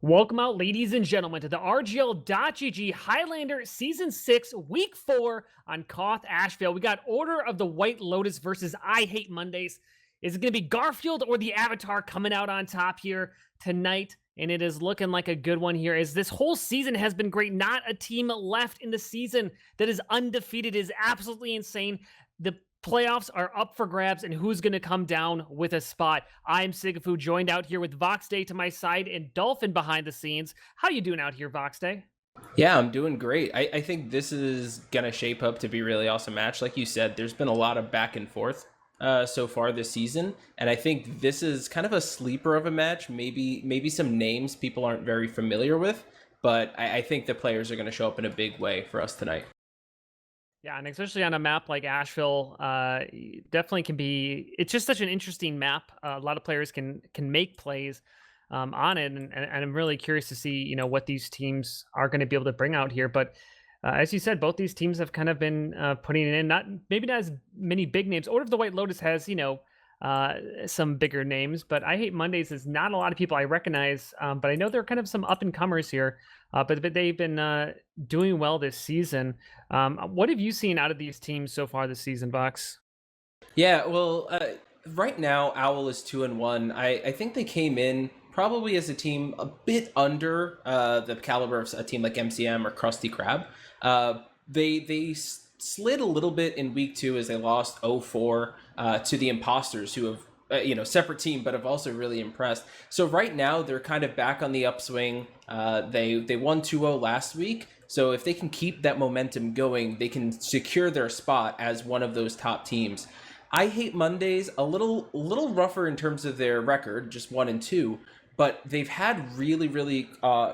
Welcome out, ladies and gentlemen, to the RGL.GG Highlander Season 6, Week 4 on Koth Asheville. We got Order of the White Lotus versus I Hate Mondays. Is it going to be Garfield or the Avatar coming out on top here tonight? And it is looking like a good one here, as this whole season has been great. Not a team left in the season that is undefeated. It is absolutely insane. The playoffs are up for grabs, and who's going to come down with a spot? I'm Sigafu, joined out here with Vox Day to my side and Dolphin behind the scenes. How you doing out here, Vox Day? Yeah, I'm doing great. I think this is going to shape up to be a really awesome match. Like you said, there's been a lot of back and forth so far this season, and I think this is kind of a sleeper of a match. Maybe some names people aren't very familiar with, but I think the players are going to show up in a big way for us tonight. Yeah, and especially on a map like Asheville, definitely can be. It's just such an interesting map. A lot of players can make plays on it, and I'm really curious to see what these teams are going to be able to bring out here. But as you said, both these teams have kind of been putting it in. Not as many big names. Order of the White Lotus has some bigger names, but I Hate Mondays is not a lot of people I recognize. But I know they're kind of some up and comers here. But they've been doing well this season. What have you seen out of these teams so far this season, Box? Yeah, well, right now Owl is 2-1. I think they came in probably as a team a bit under the caliber of a team like MCM or Krusty Krab. They slid a little bit in week 2 as they lost 0-4 to the Imposters, who have separate team, but have also really impressed. So right now they're kind of back on the upswing. They won 2-0 last week. So if they can keep that momentum going, they can secure their spot as one of those top teams. I Hate Mondays a little rougher in terms of their record, just 1-2, but they've had really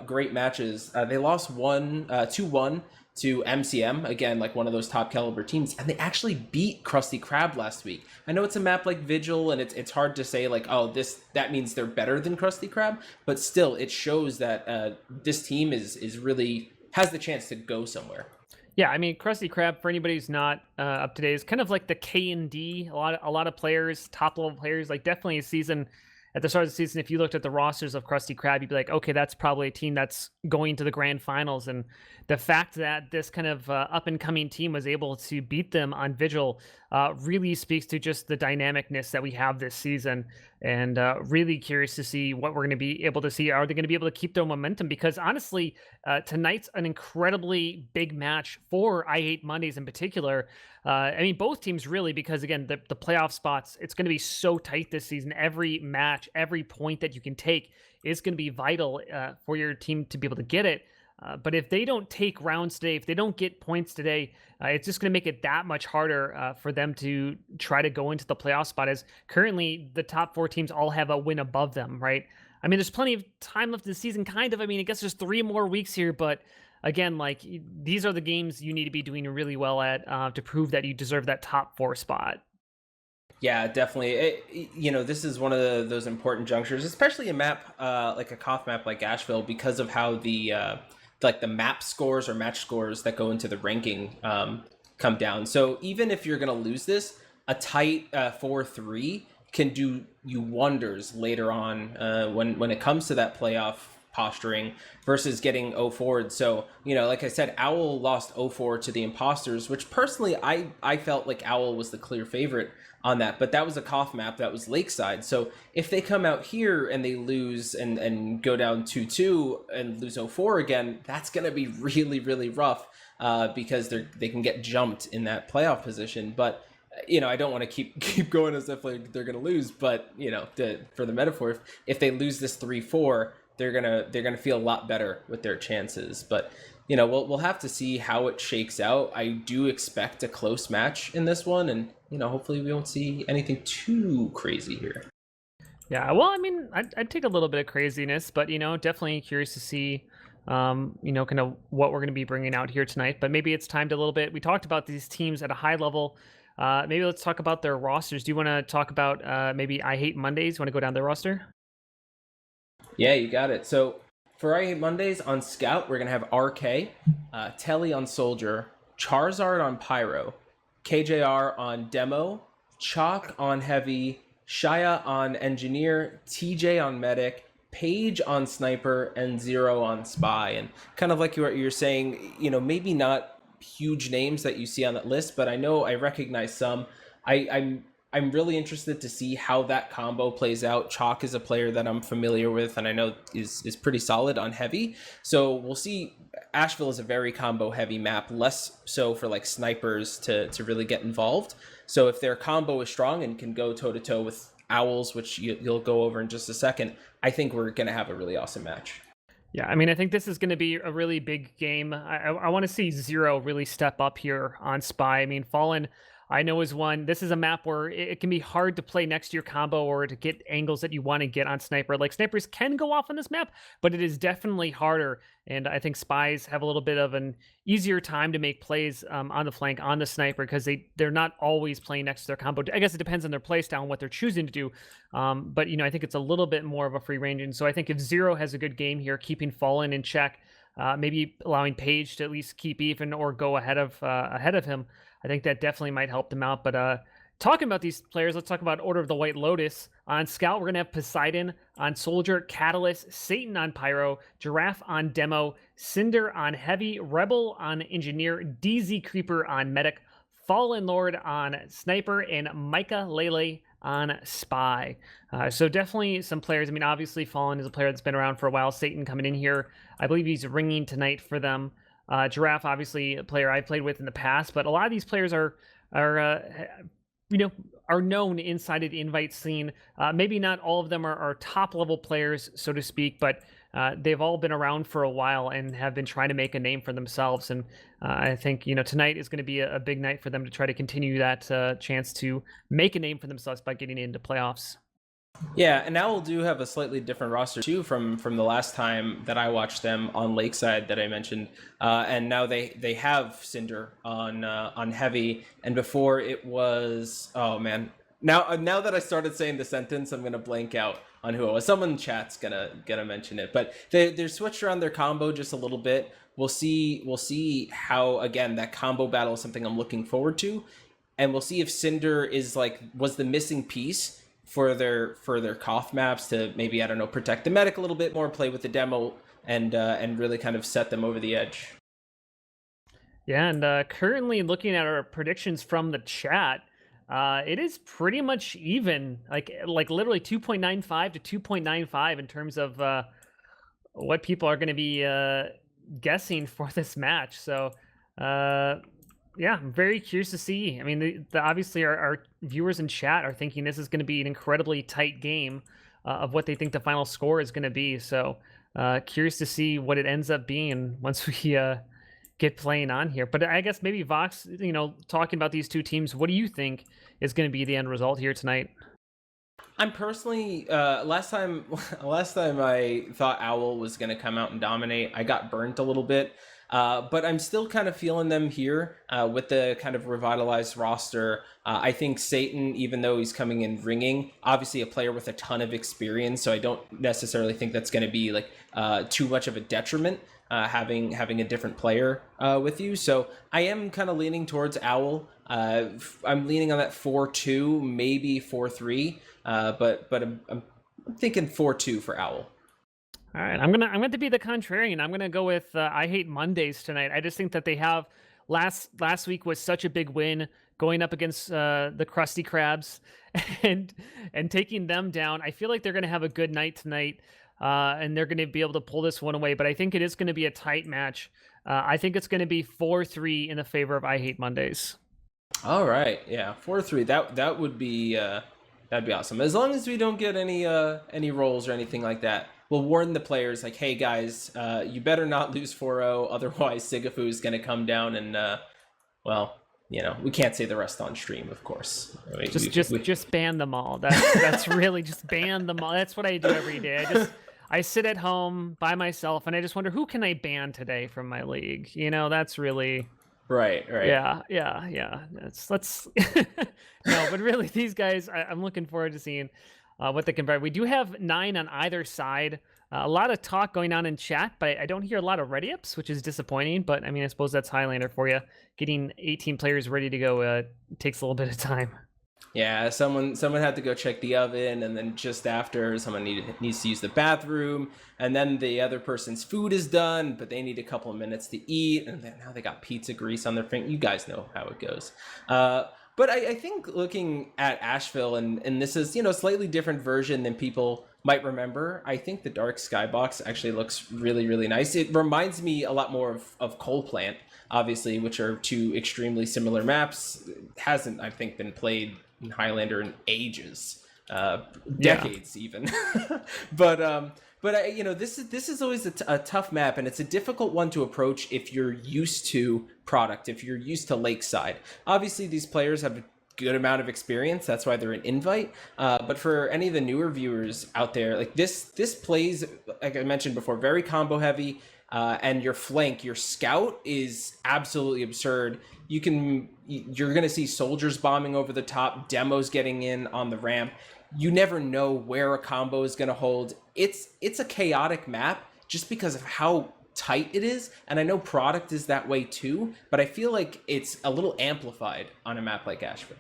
great matches. They lost 2-1 to MCM, again, like one of those top caliber teams, and they actually beat Krusty Krab last week. I know it's a map like Vigil, and it's hard to say like, oh, that means they're better than Krusty Krab, but still, it shows that this team is really has the chance to go somewhere. Yeah, I mean, Krusty Krab, for anybody who's not up to date, is kind of like the K and D. A lot of players, top level players, like definitely a season at the start of the season. If you looked at the rosters of Krusty Krab, you'd be like, okay, that's probably a team that's going to the grand finals. And the fact that this kind of up and coming team was able to beat them on Vigil really speaks to just the dynamicness that we have this season. And really curious to see what we're going to be able to see. Are they going to be able to keep their momentum? Because honestly, tonight's an incredibly big match for I Hate Mondays in particular. I mean, both teams really, because again, the playoff spots, it's going to be so tight this season. Every match, every point that you can take is going to be vital for your team to be able to get it. But if they don't take rounds today, if they don't get points today, it's just going to make it that much harder for them to try to go into the playoff spot, as currently the top 4 teams all have a win above them, right? I mean, there's plenty of time left in the season, kind of. I mean, I guess there's 3 more weeks here, but again, like, these are the games you need to be doing really well at to prove that you deserve that top 4 spot. Yeah, definitely. This is one of those important junctures, especially a map like a Koth map like Asheville, because of how the map scores or match scores that go into the ranking come down. So even if you're going to lose this, a tight 4-3 can do you wonders later on when it comes to that playoff posturing versus getting 0-4. So, like I said, Owl lost 0-4 to the Imposters, which personally I felt like Owl was the clear favorite on that, but that was a Koth map that was Lakeside. So if they come out here and they lose and go down 2-2 and lose 0-4 again, that's going to be really rough because they can get jumped in that playoff position. But I don't want to keep going as if like they're going to lose, but for the metaphor, if they lose this 3-4, they're gonna feel a lot better with their chances. But we'll have to see how it shakes out. I do expect a close match in this one, and hopefully we won't see anything too crazy here. Yeah, well, I mean, I'd take a little bit of craziness, but definitely curious to see, kind of what we're going to be bringing out here tonight. But maybe it's time to a little bit. We talked about these teams at a high level. Maybe let's talk about their rosters. Do you want to talk about maybe I Hate Mondays? You want to go down their roster? Yeah, you got it. So for I Hate Mondays on Scout, we're gonna have RK, Telly on Soldier, Charizard on Pyro, KJR on Demo, Chalk on Heavy, Shaya on Engineer, TJ on Medic, Page on Sniper and Zero on Spy. And kind of like you're saying, maybe not huge names that you see on that list, but I recognize some. I'm really interested to see how that combo plays out. Chalk is a player that I'm familiar with and I know is pretty solid on heavy. So we'll see. Asheville is a very combo heavy map, less so for like snipers to really get involved. So if their combo is strong and can go toe to toe with Owls, which you'll go over in just a second, I think we're going to have a really awesome match. Yeah, I mean, I think this is going to be a really big game. I want to see Zero really step up here on Spy. I mean, Fallen, I know is one. This is a map where it can be hard to play next to your combo or to get angles that you want to get on Sniper. Like, snipers can go off on this map, but it is definitely harder. And I think Spies have a little bit of an easier time to make plays on the flank on the Sniper because they're not always playing next to their combo. I guess it depends on their play style and what they're choosing to do. But, I think it's a little bit more of a free range. And so I think if Zero has a good game here, keeping Fallen in check, maybe allowing Page to at least keep even or go ahead of him, I think that definitely might help them out. But talking about these players, let's talk about Order of the White Lotus. On Scout, we're going to have Poseidon on Soldier, Catalyst, Satan on Pyro, Giraffe on Demo, Cinder on Heavy, Rebel on Engineer, DZ Creeper on Medic, Fallen Lord on Sniper, and Micah Lele on Spy. So definitely some players. I mean, obviously Fallen is a player that's been around for a while. Satan coming in here. I believe he's ringing tonight for them. Giraffe, obviously a player I've played with in the past, but a lot of these players are known inside of the invite scene. Maybe not all of them are top level players, so to speak, but they've all been around for a while and have been trying to make a name for themselves. And I think, tonight is going to be a big night for them to try to continue that chance to make a name for themselves by getting into playoffs. Yeah, and Owl do have a slightly different roster too from the last time that I watched them on Lakeside that I mentioned, and now they have Cinder on Heavy, and before it was now that I started saying the sentence, I'm gonna blank out on who it was. Someone in chat's gonna mention it, but they're switched around their combo just a little bit. We'll see how, again, that combo battle is something I'm looking forward to, and we'll see if Cinder was the missing piece for their Koth maps to maybe, I don't know, protect the medic a little bit more, play with the demo, and really kind of set them over the edge. Yeah, and currently looking at our predictions from the chat, it is pretty much even, like literally 2.95 to 2.95 in terms of what people are going to be guessing for this match. So yeah, I'm very curious to see. I mean, obviously our viewers in chat are thinking this is going to be an incredibly tight game of what they think the final score is going to be. So curious to see what it ends up being once we get playing on here. But I guess maybe Vox, talking about these two teams, what do you think is going to be the end result here tonight? I'm personally last time I thought Owl was going to come out and dominate. I got burnt a little bit. But I'm still kind of feeling them here with the kind of revitalized roster. I think Satan, even though he's coming in ringing, obviously a player with a ton of experience, so I don't necessarily think that's going to be like too much of a detriment having a different player with you. So I am kind of leaning towards Owl. I'm leaning on that 4-2, maybe 4-3, but I'm thinking 4-2 for Owl. All right, I'm gonna be the contrarian. I'm gonna go with I hate Mondays tonight. I just think that they have last week was such a big win going up against the Krusty Krabs and taking them down. I feel like they're gonna have a good night tonight, and they're gonna be able to pull this one away. But I think it is gonna be a tight match. I think it's gonna be 4-3 in the favor of I hate Mondays. All right, yeah, 4-3. That would be that'd be awesome. As long as we don't get any rolls or anything like that. We'll warn the players, like, hey guys, you better not lose 4-0, otherwise Sigafu is going to come down and, well, we can't say the rest on stream, of course. Just ban them all. That's really just ban them all. That's what I do every day. I sit at home by myself and I just wonder, who can I ban today from my league? That's really right. Yeah. Let's no, but really these guys, I'm looking forward to seeing what they can provide. We do have 9 on either side. A lot of talk going on in chat, but I don't hear a lot of ready ups, which is disappointing. But I mean, I suppose that's Highlander for you. Getting 18 players ready to go takes a little bit of time. Yeah, someone had to go check the oven, and then just after, someone needs to use the bathroom, and then the other person's food is done, but they need a couple of minutes to eat, and then now they got pizza grease on their finger. You guys know how it goes. But I think looking at Asheville, and this is a slightly different version than people might remember. I think the Dark Skybox actually looks really really nice. It reminds me a lot more of Coal Plant, obviously, which are two extremely similar maps. It hasn't, I think, been played in Highlander in ages, decades even. But this is always a tough map, and it's a difficult one to approach if you're used to product, if you're used to Lakeside. Obviously, these players have a good amount of experience. That's why they're an invite. But for any of the newer viewers out there, like this plays, like I mentioned before, very combo heavy. And your flank, your scout is absolutely absurd. You're going to see soldiers bombing over the top, demos getting in on the ramp. You never know where a combo is going to hold. It's a chaotic map just because of how tight it is, and I know product is that way too, but I feel like it's a little amplified on a map like Asheville.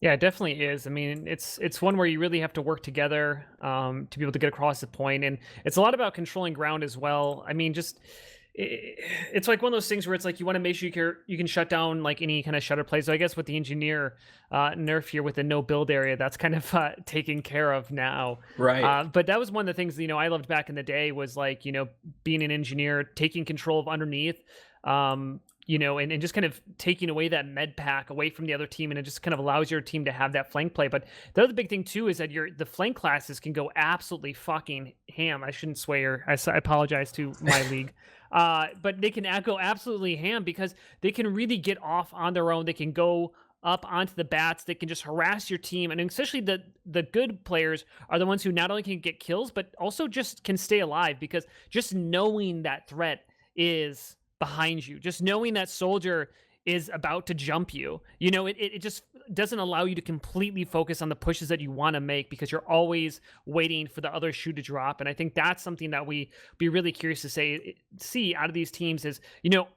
Yeah, it definitely is. I mean, it's one where you really have to work together to be able to get across the point, and it's a lot about controlling ground as well. I mean, just it's like one of those things where it's like you want to make sure you can shut down like any kind of shutter plays. So I guess with the engineer nerf here with the no build area, that's kind of taken care of now. Right. But that was one of the things I loved back in the day was like being an engineer, taking control of underneath. And just kind of taking away that med pack away from the other team, and it just kind of allows your team to have that flank play. But the other big thing too is that the flank classes can go absolutely fucking ham. I shouldn't swear. I apologize to my league. But they can go absolutely ham because they can really get off on their own. They can go up onto the bats. They can just harass your team, and especially the good players are the ones who not only can get kills but also just can stay alive, because just knowing that threat is behind you, just knowing that soldier is about to jump you, it just doesn't allow you to completely focus on the pushes that you want to make, because you're always waiting for the other shoe to drop. And I think that's something that we be really curious to see out of these teams is,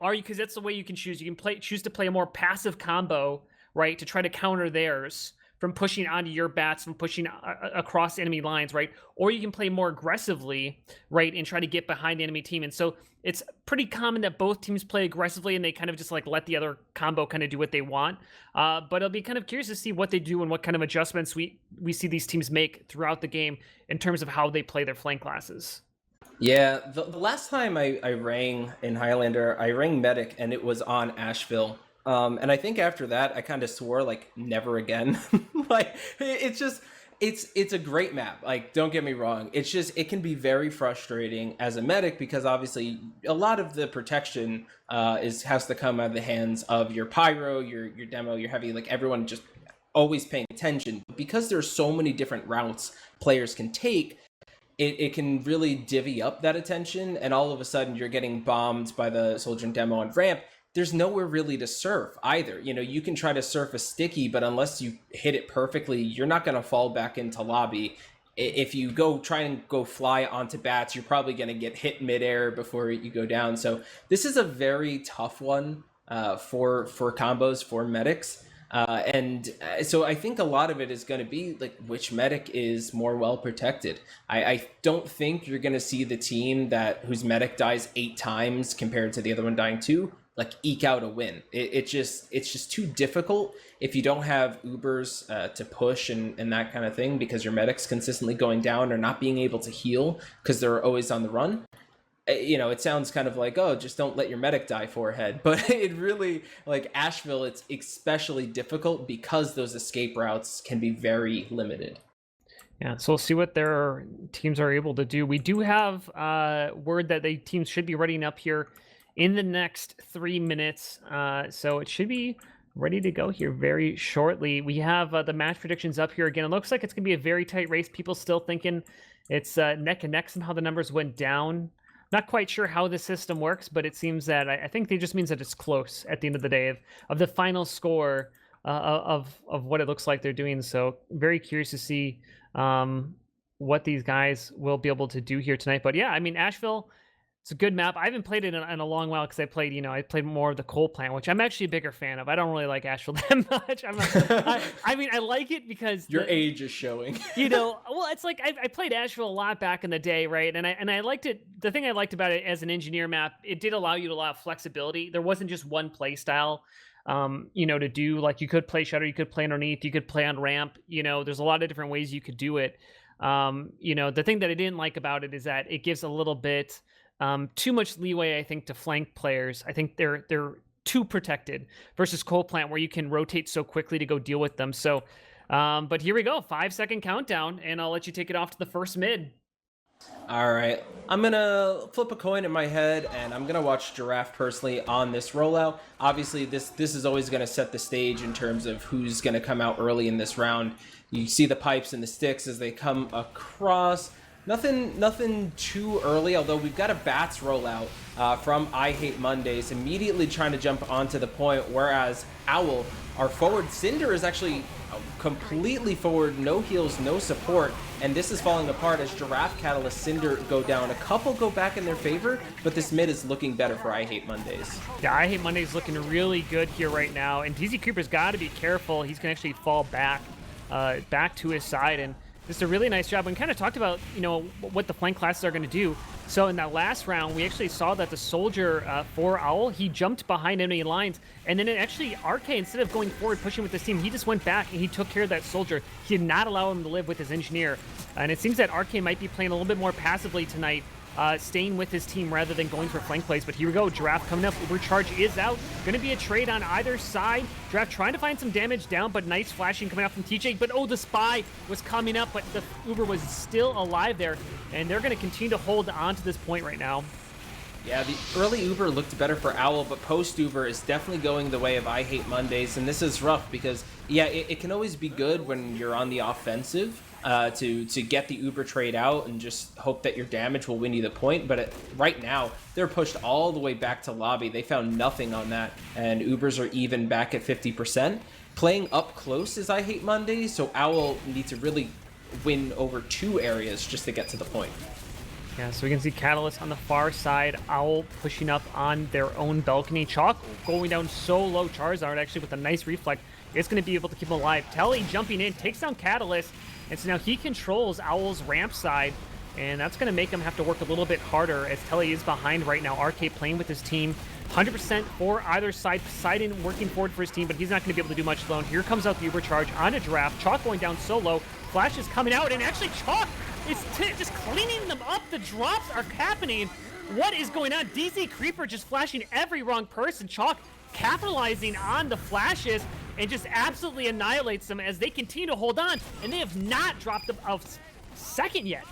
are you, because that's the way you can choose. You can choose to play a more passive combo, right, to try to counter theirs from pushing onto your bats, from pushing across enemy lines, right? Or you can play more aggressively, right, and try to get behind the enemy team. And so it's pretty common that both teams play aggressively and they kind of just like let the other combo kind of do what they want. But I'll be kind of curious to see what they do and what kind of adjustments we see these teams make throughout the game in terms of how they play their flank classes. Yeah, the last time I rang in Highlander, I rang Medic, and it was on Asheville. And I think after that, I kind of swore like never again. Like it's a great map. Like, don't get me wrong. It's just, it can be very frustrating as a medic, because obviously a lot of the protection has to come out of the hands of your pyro, your demo, your heavy, like everyone just always paying attention. Because there's so many different routes players can take, it can really divvy up that attention, and all of a sudden you're getting bombed by the soldier and demo on ramp. There's nowhere really to surf either. You can try to surf a sticky, but unless you hit it perfectly, you're not going to fall back into lobby. If you try and go fly onto bats, you're probably going to get hit midair before you go down. So this is a very tough one for combos, for medics. So I think a lot of it is going to be like which medic is more well protected. I don't think you're going to see the team whose medic dies 8 times compared to the other one dying 2 like eke out a win. It's just too difficult if you don't have Ubers to push and that kind of thing, because your medic's consistently going down or not being able to heal because they're always on the run. It sounds kind of like, oh, just don't let your medic die forehead. But it really, like Asheville, it's especially difficult because those escape routes can be very limited. Yeah, so we'll see what their teams are able to do. We do have word that the teams should be readying up here in the next 3 minutes. So it should be ready to go here very shortly. We have the match predictions up here again. It looks like it's going to be a very tight race. People still thinking it's neck and neck. Somehow the numbers went down. Not quite sure how the system works, but it seems that I think it just means that it's close at the end of the day of the final score of what it looks like they're doing. So very curious to see what these guys will be able to do here tonight. But yeah, I mean, Asheville, It's a good map. I haven't played it in a long while because I played more of the coal plant, which I'm actually a bigger fan of. I don't really like Asheville that much. I mean, I like it because Your age is showing. well, it's like I played Asheville a lot back in the day, right? And I liked it. The thing I liked about it as an engineer map, it did allow you to allow flexibility. There wasn't just one play style, to do. Like you could play shutter, you could play underneath, you could play on ramp. There's a lot of different ways you could do it. The thing that I didn't like about it is that it gives a little bit too much leeway, I think, to flank players. I think they're too protected versus coal plant where you can rotate so quickly to go deal with them. So, but here we go, 5-second countdown, and I'll let you take it off to the first mid. All right, I'm gonna flip a coin in my head, and I'm gonna watch Giraffe personally on this rollout. Obviously, this is always gonna set the stage in terms of who's gonna come out early in this round. You see the pipes and the sticks as they come across. Nothing too early, although we've got a Bats rollout from I Hate Mondays, immediately trying to jump onto the point, whereas Owl, our forward Cinder, is actually completely forward, no heals, no support, and this is falling apart as Giraffe, Catalyst, Cinder go down. A couple go back in their favor, but this mid is looking better for I Hate Mondays. Yeah, I Hate Mondays looking really good here right now, and DZ Creeper's got to be careful. He's going to actually fall back to his side, and just a really nice job. And kind of talked about, what the flank classes are going to do. So in that last round, we actually saw that the soldier for Owl, he jumped behind enemy lines. And then RK, instead of going forward, pushing with this team, he just went back and he took care of that soldier. He did not allow him to live with his engineer. And it seems that RK might be playing a little bit more passively tonight, staying with his team rather than going for flank plays. But here we go, Giraffe coming up, Uber charge is out. Gonna be a trade on either side. Giraffe trying to find some damage down, but nice flashing coming out from TJ. But the spy was coming up, but the Uber was still alive there. And they're gonna continue to hold on to this point right now. Yeah, the early Uber looked better for Owl, but post Uber is definitely going the way of I Hate Mondays, and this is rough because, yeah, it can always be good when you're on the offensive to get the Uber trade out and just hope that your damage will win you the point, but right now, they're pushed all the way back to lobby. They found nothing on that, and Ubers are even back at 50%. Playing up close is I Hate Mondays, so Owl needs to really win over 2 areas just to get to the point. Yeah, so we can see Catalyst on the far side, Owl pushing up on their own balcony. Chalk going down so low. Charizard actually with a nice reflect is going to be able to keep him alive. Telly jumping in, takes down Catalyst, and so now he controls Owl's ramp side, and that's going to make him have to work a little bit harder as Telly is behind right now. RK playing with his team, 100% for either side. Poseidon working forward for his team, but he's not going to be able to do much alone. Here comes out the Uber charge onto Giraffe. Chalk going down so low. Flash is coming out, and actually Chalk is just cleaning them up. The drops are happening. What is going on? DZ Creeper just flashing every wrong person. Chalk capitalizing on the flashes and just absolutely annihilates them as they continue to hold on, and they have not dropped a second yet.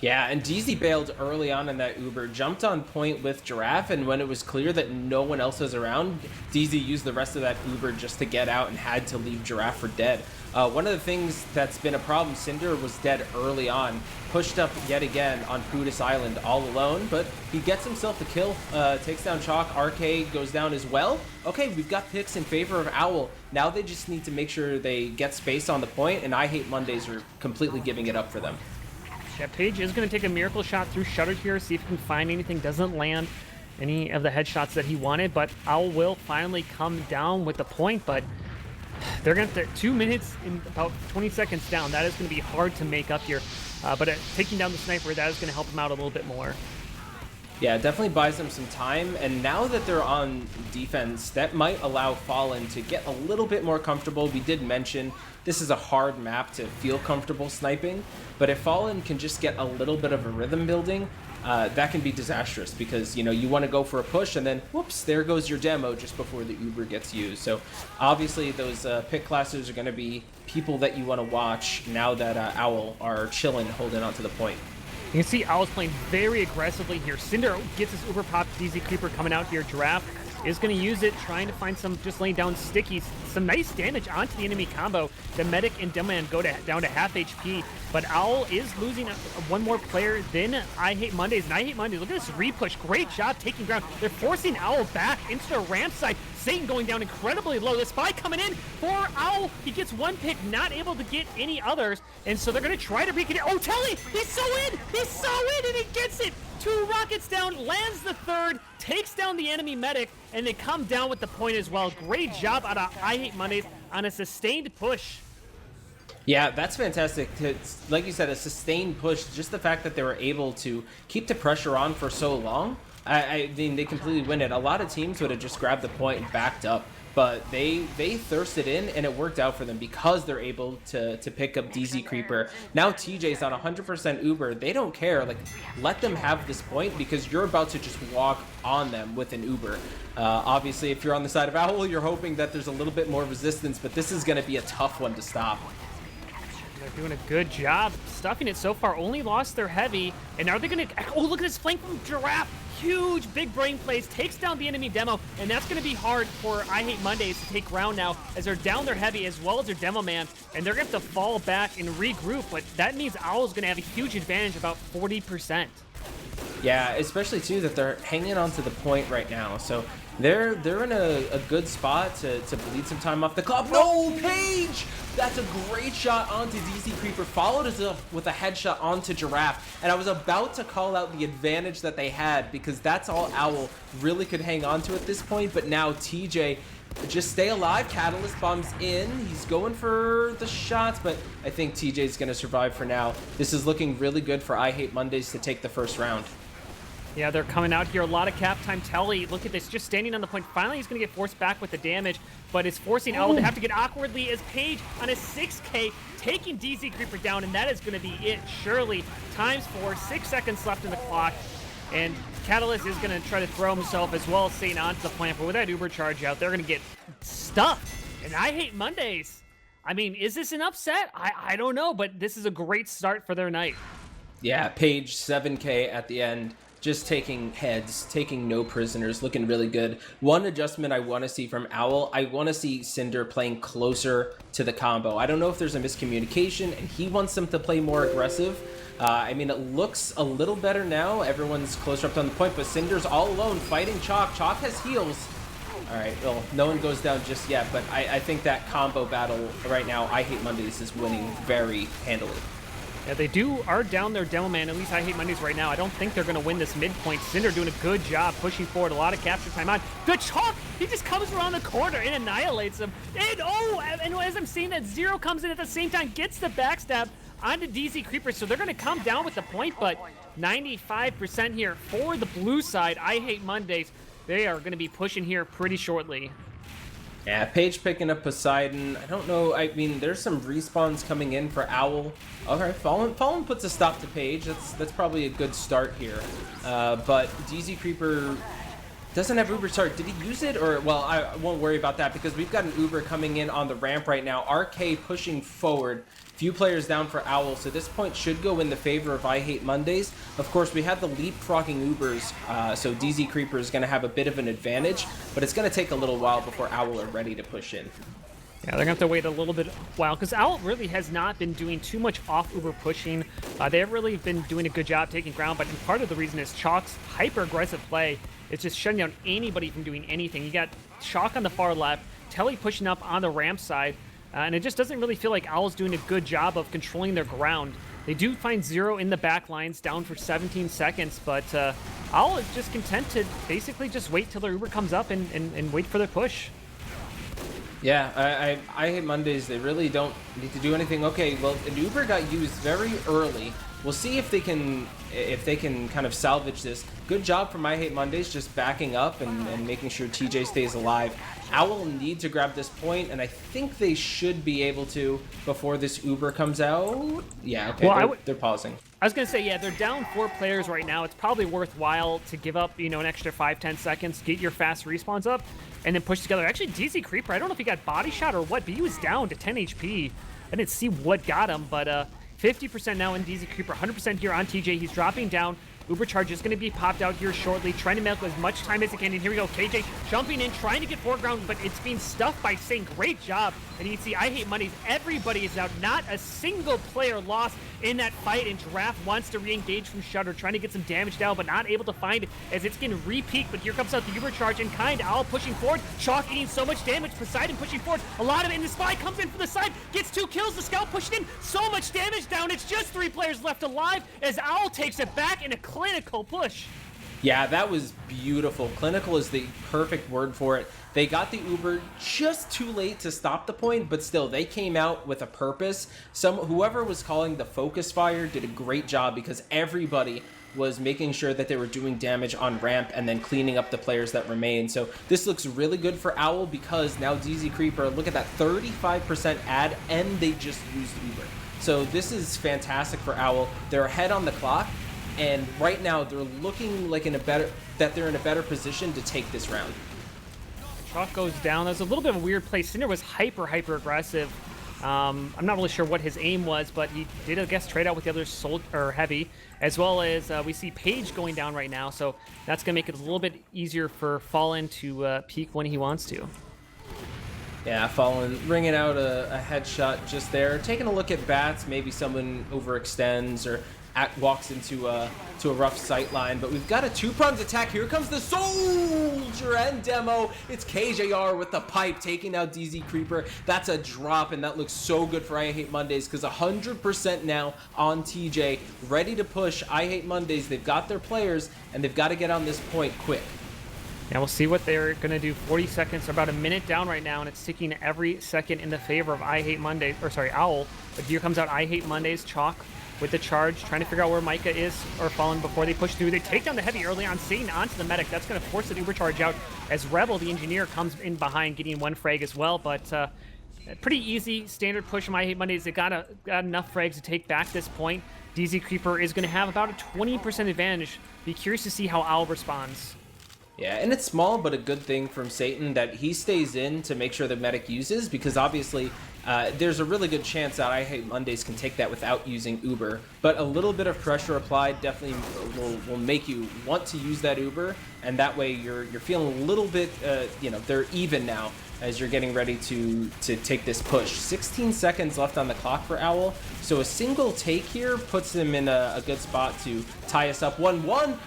Yeah, and DZ bailed early on in that Uber, jumped on point with Giraffe, and when it was clear that no one else was around, DZ used the rest of that Uber just to get out and had to leave Giraffe for dead. One of the things that's been a problem, Cinder was dead early on, pushed up yet again on Pudis Island all alone, but he gets himself the kill, takes down Chalk, RK goes down as well. Okay, we've got picks in favor of Owl. Now they just need to make sure they get space on the point, and I Hate Mondays are completely giving it up for them. Yeah, Paige is going to take a miracle shot through Shutter here, see if he can find anything. Doesn't land any of the headshots that he wanted, but Owl will finally come down with the point, but they're going to 2 minutes and about 20 seconds down. That is going to be hard to make up here, but taking down the sniper, that is going to help him out a little bit more. Yeah, it definitely buys them some time, and now that they're on defense, that might allow Fallen to get a little bit more comfortable. We did mention this is a hard map to feel comfortable sniping, but if Fallen can just get a little bit of a rhythm building, that can be disastrous because, you want to go for a push and then, whoops, there goes your demo just before the Uber gets used. So obviously those pick classes are going to be people that you want to watch now that Owl are chilling, holding on to the point. You can see Owl's playing very aggressively here. Cinder gets his Uber pop. DZ Creeper coming out here. Giraffe is going to use it, trying to find some, just laying down stickies. Some nice damage onto the enemy combo. The Medic and Deadman go down to half HP, but Owl is losing one more player than I Hate Mondays. And I Hate Mondays, look at this repush. Great job taking ground. They're forcing Owl back into the ramp side. Satan going down incredibly low. The spy coming in for Owl. He gets one pick, not able to get any others. And so they're going to try to reconnect. Oh, Telly! He's so in! He's so in, and he gets it! 2 rockets down, lands the 3rd, takes down the enemy medic, and they come down with the point as well. Great job out of I Hate Mondays on a sustained push. Yeah, that's fantastic. It's, like you said, a sustained push. Just the fact that they were able to keep the pressure on for so long. I mean, they completely win it. A lot of teams would have just grabbed the point and backed up, but they thirsted in, and it worked out for them because they're able to pick up DZ Creeper. Now TJ's on 100% Uber. They don't care. Like, let them have this point because you're about to just walk on them with an Uber. Obviously, if you're on the side of Owl, you're hoping that there's a little bit more resistance, but this is going to be a tough one to stop. They're doing a good job stuffing it so far. Only lost their heavy, and are they going to... Oh, look at this flank from Giraffe. Huge big brain plays, takes down the enemy demo, and that's going to be hard for I Hate Mondays to take ground now as they're down their heavy as well as their demo man, and they're going to have to fall back and regroup, but that means Owl's going to have a huge advantage, about 40%. Yeah, especially too that they're hanging on to the point right now, so they're in a good spot to bleed some time off the clock. No, Paige! That's a great shot onto DZ Creeper, followed us up with a headshot onto Giraffe, and I was about to call out the advantage that they had because that's all Owl really could hang on to at this point, but now TJ, just stay alive. Catalyst bombs in. He's going for the shots, but I think TJ's going to survive for now. This is looking really good for I Hate Mondays to take the first round. Yeah, they're coming out here. A lot of cap time. Telly, look at this, just standing on the point. Finally, he's going to get forced back with the damage, but it's forcing Owl to have to get awkwardly as Paige on a 6K, taking DZ Creeper down, and that is going to be it. Surely, ×4, 6 seconds left in the clock, and Catalyst is going to try to throw himself as well as staying onto the plant, but with that Uber charge out, they're going to get stuffed. And I Hate Mondays. I mean, is this an upset? I don't know, but this is a great start for their night. Yeah, Paige, 7K at the end. Just taking heads, taking no prisoners, looking really good. One adjustment I want to see from Owl, I want to see Cinder playing closer to the combo. I don't know if there's a miscommunication and he wants them to play more aggressive. I mean, it looks a little better now. Everyone's closer up on the point, but Cinder's all alone fighting Chalk. Chalk has heals. All right, well, no one goes down just yet, but I think that combo battle right now, I Hate Mondays is winning very handily. Yeah, they are down their demo man. At least I Hate Mondays right now. I don't think they're going to win this midpoint. Cinder doing a good job pushing forward. A lot of capture time on. The Chalk, he just comes around the corner and annihilates him. And as I'm seeing that, Zero comes in at the same time, gets the backstab onto DZ Creeper. So they're going to come down with the point, but 95% here for the blue side. I Hate Mondays. They are going to be pushing here pretty shortly. Yeah, Paige picking up Poseidon. I don't know. I mean, there's some respawns coming in for Owl. Okay, Fallen puts a stop to Paige. That's probably a good start here. But DZ Creeper doesn't have Uber start. Did he use it? Or, well, I won't worry about that because we've got an Uber coming in on the ramp right now. RK pushing forward. Few players down for Owl, so this point should go in the favor of I Hate Mondays. Of course, we have the leapfrogging Ubers, so DZ Creeper is going to have a bit of an advantage, but it's going to take a little while before Owl are ready to push in. Yeah, they're going to have to wait a little bit while, because Owl really has not been doing too much off-Uber pushing. They have really been doing a good job taking ground, but part of the reason is Chalk's hyper-aggressive play. It's just shutting down anybody from doing anything. You got Chalk on the far left, Telly pushing up on the ramp side, and it just doesn't really feel like Owl's doing a good job of controlling their ground. They do find Zero in the back lines, down for 17 seconds, but Owl is just content to basically just wait till their Uber comes up and wait for their push. Yeah, I Hate Mondays. They really don't need to do anything. Okay, well, an Uber got used very early. We'll see if they can kind of salvage this. Good job from I Hate Mondays, just backing up and making sure TJ stays alive. Owl need to grab this point, and I think they should be able to before this Uber comes out. Yeah, okay, well, they're pausing. I was going to say, yeah, they're down 4 players right now. It's probably worthwhile to give up, an extra 5-10 seconds, get your fast respawns up, and then push together. Actually, DZ Creeper, I don't know if he got body shot or what, but he was down to 10 HP. I didn't see what got him, but 50% now in DZ Creeper, 100% here on TJ. He's dropping down. Uber charge is going to be popped out here shortly, trying to milk as much time as he can. And here we go, KJ jumping in, trying to get foreground, but it's being stuffed by Sing. Great job. And you can see I Hate Mondays. Everybody is out. Not a single player lost in that fight. And Giraffe wants to re-engage from Shutter, trying to get some damage down, but not able to find it as it's getting re-peaked. But here comes out the Uber charge and Kind. Owl pushing forward. Chalk eating so much damage. Poseidon pushing forward. A lot of it. And the Spy comes in from the side, gets 2 kills. The Scout pushing in. So much damage down. It's just 3 players left alive as Owl takes it back in a clinical push. Yeah, that was beautiful. Clinical is the perfect word for it. They got the Uber just too late to stop the point, but still, they came out with a purpose. Whoever was calling the focus fire did a great job because everybody was making sure that they were doing damage on ramp and then cleaning up the players that remain. So this looks really good for Owl because now DZ Creeper, look at that 35% ad, and they just used Uber. So this is fantastic for Owl. They're ahead on the clock. And right now, they're looking like they're in a better position to take this round. Chalk goes down. There's a little bit of a weird play. Cinder was hyper aggressive. I'm not really sure what his aim was, but he did, I guess, trade out with the other Heavy, as well as we see Paige going down right now. So that's going to make it a little bit easier for Fallen to peek when he wants to. Yeah, Fallen ringing out a headshot just there. Taking a look at bats, maybe someone overextends or walks into a rough sight line, but we've got a two-pronged attack. Here comes the Soldier and Demo. It's KJR with the pipe taking out DZ Creeper. That's a drop, and that looks so good for I Hate Mondays because 100% now on TJ, ready to push I Hate Mondays. They've got their players, and they've got to get on this point quick. Yeah, we'll see what they're going to do. 40 seconds, about a minute down right now, and it's ticking every second in the favor of I Hate Mondays, or sorry, Owl. But here comes out I Hate Mondays. Chalk with the charge, trying to figure out where Micah is or Fallen before they push through. They take down the Heavy early on, Satan onto the medic. That's going to force the Uber charge out as Rebel, the engineer, comes in behind, getting one frag as well. But pretty easy standard push from I Hate Mondays. They got enough frags to take back this point. DZ Creeper is going to have about a 20% advantage. Be curious to see how Owl responds. Yeah, and it's small, but a good thing from Satan that he stays in to make sure the medic uses, because obviously there's a really good chance that I Hate Mondays can take that without using Uber. But a little bit of pressure applied definitely will make you want to use that Uber, and that way you're feeling a little bit, they're even now as you're getting ready to take this push. 16 seconds left on the clock for Owl, so a single take here puts him in a good spot to tie us up 1-1.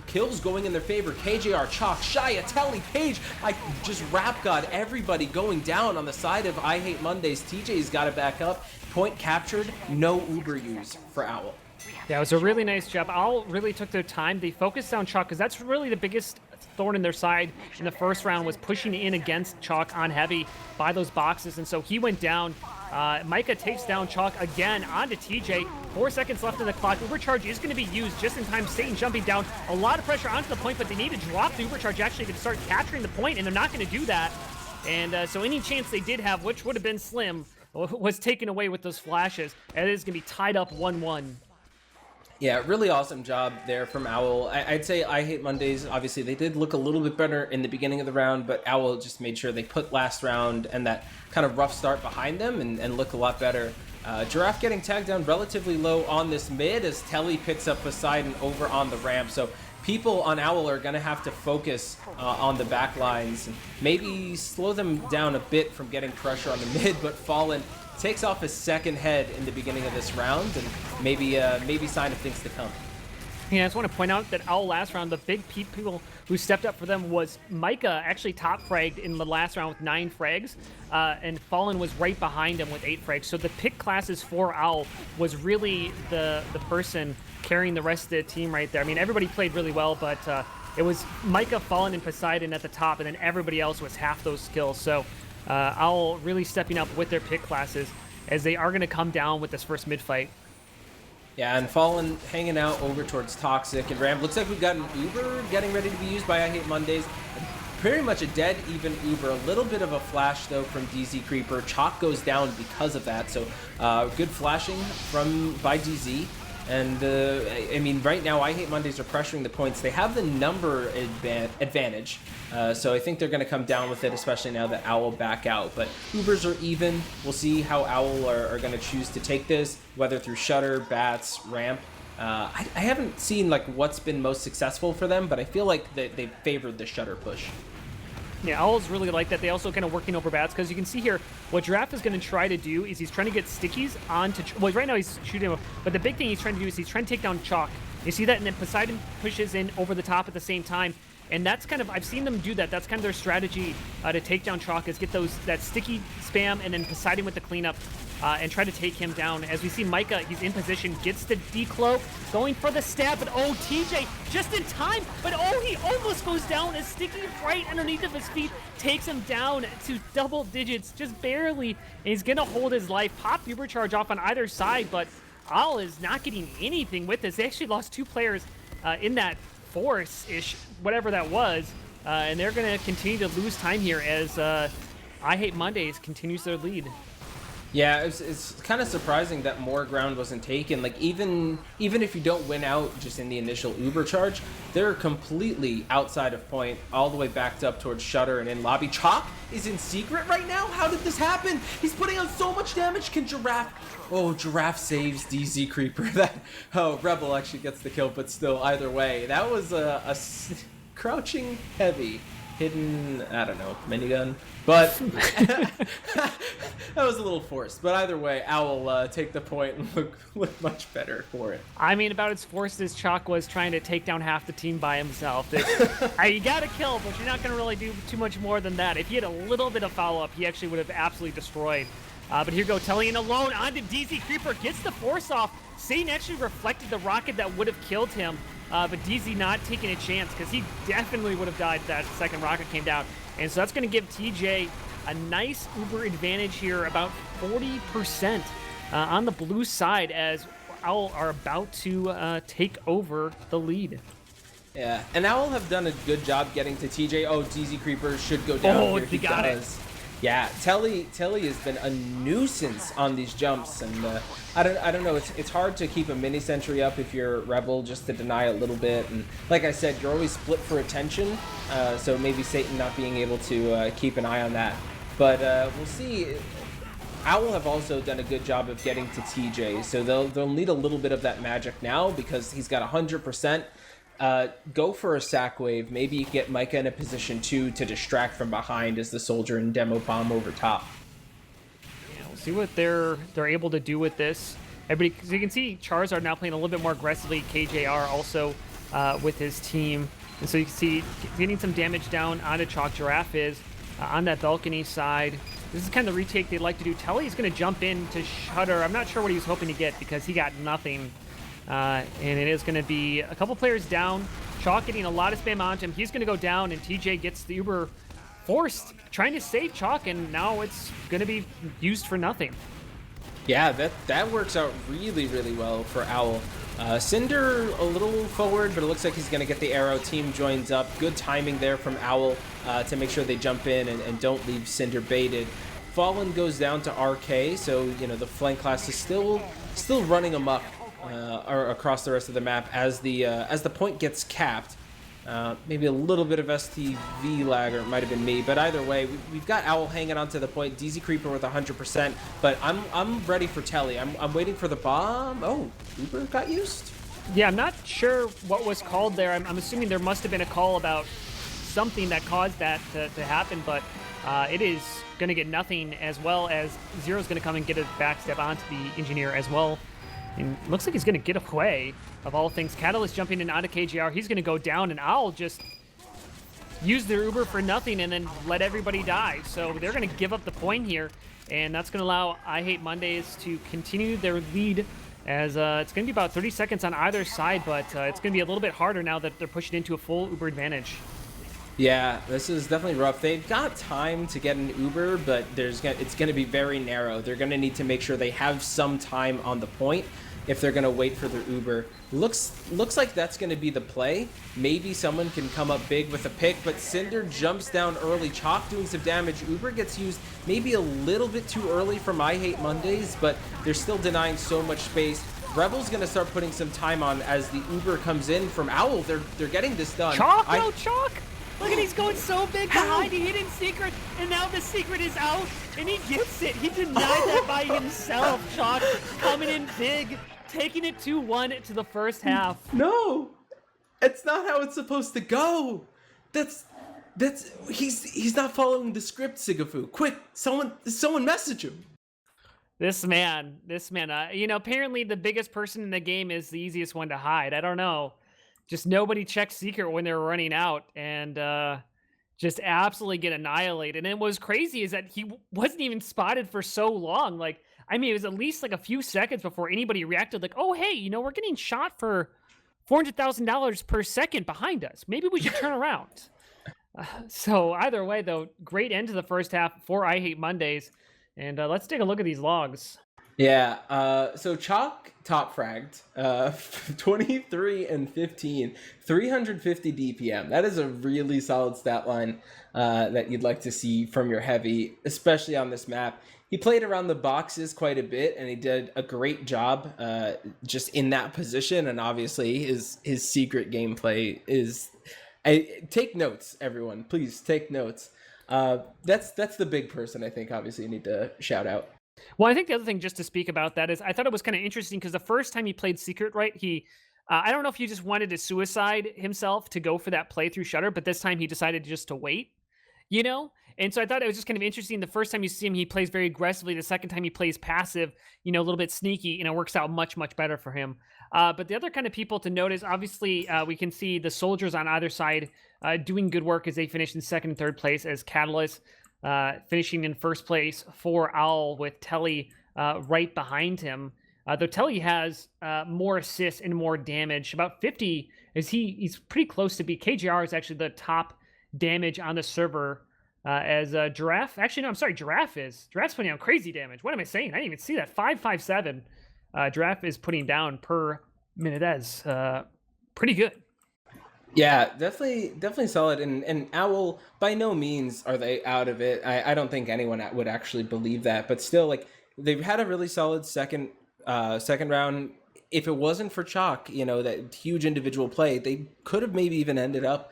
Kills going in their favor. KJR, Chalk, Shia, Telly, Paige. I just rap god everybody going down on the side of I Hate Mondays. TJ's got it back up. Point captured. No Uber use for Owl. Yeah, it was a really nice job. Owl really took their time. They focused on Chalk because that's really the biggest thorn in their side in the first round, was pushing in against Chalk on Heavy by those boxes, and so he went down. Micah takes down Chalk again onto TJ. 4 seconds left in the clock. Uber charge is going to be used just in time. Satan jumping down. A lot of pressure onto the point, but they need to drop the Uber charge actually to start capturing the point, and they're not going to do that. And so any chance they did have, which would have been slim, was taken away with those flashes. And it is going to be tied up 1-1. Yeah, really awesome job there from Owl. I'd say I Hate Mondays, obviously, they did look a little bit better in the beginning of the round, but Owl just made sure they put last round and that kind of rough start behind them and look a lot better. Giraffe getting tagged down relatively low on this mid as Telly picks up Poseidon over on the ramp. So people on Owl are going to have to focus on the back lines and maybe slow them down a bit from getting pressure on the mid, but Fallen takes off his second head in the beginning of this round, and maybe sign of things to come. Yeah, I just want to point out that Owl last round, the big people who stepped up for them was Micah, actually top fragged in the last round with 9 frags, and Fallen was right behind him with 8 frags. So the pick classes for Owl was really the person carrying the rest of the team right there. I mean, everybody played really well, but it was Micah, Fallen, and Poseidon at the top, and then everybody else was half those skills. So Owl really stepping up with their pick classes as they are going to come down with this first mid fight. Yeah, and Fallen hanging out over towards Toxic and Ram. Looks like we've got an Uber getting ready to be used by I Hate Mondays. Pretty much a dead even Uber. A little bit of a flash though from DZ Creeper. Chalk goes down because of that. So good flashing by DZ. And I mean, right now I Hate Mondays are pressuring the points. They have the number advantage. So I think they're going to come down with it, especially now that Owl back out. But Ubers are even. We'll see how Owl are going to choose to take this, whether through Shutter, Bats, Ramp. I haven't seen like what's been most successful for them, but I feel like they favored the Shutter push. Yeah, Owls really like that. They also kind of working over bats, because you can see here what Giraffe is going to try to do is he's trying to get stickies onto... Well, right now he's shooting him, but the big thing he's trying to do is he's trying to take down Chalk. You see that? And then Poseidon pushes in over the top at the same time. And that's kind of... I've seen them do that. That's kind of their strategy to take down Chalk, is get that sticky spam and then Poseidon with the cleanup. and try to take him down. As we see Micah, he's in position, gets the decloak, going for the stab, but oh, TJ just in time, but oh, he almost goes down as Sticky right underneath of his feet takes him down to double digits, just barely, and he's gonna hold his life. Pop Ubercharge off on either side, but Al is not getting anything with this. They actually lost 2 players in that force-ish, whatever that was, and they're gonna continue to lose time here as I Hate Mondays continues their lead. Yeah, it's kind of surprising that more ground wasn't taken. Like, even if you don't win out just in the initial Uber charge, they're completely outside of point, all the way backed up towards Shutter and in lobby. Chalk is in secret right now? How did this happen? He's putting on so much damage. Can Giraffe... Oh, Giraffe saves DZ Creeper. Oh, Rebel actually gets the kill, but still, either way. That was a crouching heavy. Hidden, I don't know, minigun, but that was a little forced. But either way, Owl take the point and look much better for it. I mean, about as forced as Chalk was trying to take down half the team by himself. You got to kill, but you're not going to really do too much more than that. If he had a little bit of follow-up, he actually would have absolutely destroyed. But here go Tellian alone onto DZ Creeper, gets the force off. Satan actually reflected the rocket that would have killed him. But DZ not taking a chance because he definitely would have died if that second rocket came down. And so that's going to give TJ a nice Uber advantage here, about 40% on the blue side as Owl are about to take over the lead. Yeah, and Owl have done a good job getting to TJ. Oh, DZ Creeper should go down. Oh, here. he got it. Yeah, Telly has been a nuisance on these jumps, and I don't know. It's hard to keep a mini sentry up if you're Rebel, just to deny a little bit. And like I said, you're always split for attention, so maybe Satan not being able to keep an eye on that. But we'll see. Owl have also done a good job of getting to TJ, so they'll need a little bit of that magic now because he's got 100%. Go for a sack wave. Maybe you get Micah in a position 2 to distract from behind as the soldier and demo bomb over top. Yeah, we'll see what they're able to do with this. Everybody, as you can see, Charizard now playing a little bit more aggressively. KJR also with his team, and so you can see getting some damage down onto Chalk. Giraffe is on that balcony side. This is kind of the retake they'd like to do. Telly's going to jump in to Shutter. I'm not sure what he was hoping to get because he got nothing. And it is going to be a couple players down. Chalk getting a lot of spam onto him. He's going to go down, and TJ gets the Uber forced, trying to save Chalk, and now it's going to be used for nothing. Yeah, that works out really, really well for Owl. Cinder a little forward, but it looks like he's going to get the arrow. Team joins up. Good timing there from Owl to make sure they jump in and don't leave Cinder baited. Fallen goes down to RK, so you know the flank class is still running amok. Or across the rest of the map as the point gets capped. Maybe a little bit of STV lag, or it might have been me, but either way, we've got Owl hanging onto the point. DZ Creeper with 100%, but I'm ready for Telly. I'm waiting for the bomb. Oh, Uber got used? Yeah, I'm not sure what was called there. I'm assuming there must have been a call about something that caused that to happen, but it is going to get nothing, as well as Zero's going to come and get a backstep onto the engineer as well. And looks like he's going to get away, of all things. Catalyst jumping in onto KJR. He's going to go down, and Owl just use their Uber for nothing and then let everybody die. So they're going to give up the point here, and that's going to allow I Hate Mondays to continue their lead, as it's going to be about 30 seconds on either side, but it's going to be a little bit harder now that they're pushing into a full Uber advantage. Yeah, this is definitely rough. They've got time to get an Uber, but it's going to be very narrow. They're going to need to make sure they have some time on the point if they're going to wait for their Uber. Looks like that's going to be the play. Maybe someone can come up big with a pick, but Cinder jumps down early. Chalk doing some damage. Uber gets used maybe a little bit too early from I Hate Mondays, but they're still denying so much space. Rebel's going to start putting some time on as the Uber comes in from Owl. They're getting this done. Chalk? No, Chalk! Look at, he's going so big behind. He hid in secret, and now the secret is out, and he gets it. He denied that by himself. Chalk coming in big, taking it 2-1 to the first half. No, it's not how it's supposed to go. He's not following the script, Sigafu. Quick, someone message him. This man, you know, apparently the biggest person in the game is the easiest one to hide. I don't know. Just nobody checks secret when they're running out, and just absolutely get annihilated. And what was crazy is that he wasn't even spotted for so long. Like, I mean, it was at least like a few seconds before anybody reacted like, oh, hey, you know, we're getting shot for $400,000 per second behind us. Maybe we should turn around. So either way, though, great end to the first half for I Hate Mondays. And let's take a look at these logs. Yeah, so Chalk top fragged, 23 and 15, 350 DPM. That is a really solid stat line that you'd like to see from your heavy, especially on this map. He played around the boxes quite a bit, and he did a great job just in that position. And obviously, his secret gameplay is... take notes, everyone. Please take notes. That's the big person I think, obviously, you need to shout out. Well, I think the other thing just to speak about that is I thought it was kind of interesting because the first time he played Secret, right, he, I don't know if he just wanted to suicide himself to go for that play through Shutter, but this time he decided just to wait, you know? And so I thought it was just kind of interesting. The first time you see him, he plays very aggressively. The second time he plays passive, you know, a little bit sneaky, and it works out much, much better for him. But the other kind of people to notice, obviously, we can see the soldiers on either side doing good work as they finish in second and third place as Catalyst. Finishing in first place for Owl with Telly right behind him. Though Telly has more assists and more damage, about 50, as he's pretty close to be. KJR is actually the top damage on the server as Giraffe. Actually, no, I'm sorry, Giraffe's putting out crazy damage. What am I saying? I didn't even see that. 557 Giraffe is putting down per minute as pretty good. Yeah, definitely solid. And Owl, by no means are they out of it. I don't think anyone would actually believe that, but still, like, they've had a really solid second round. If it wasn't for Chalk, you know, that huge individual play, they could have maybe even ended up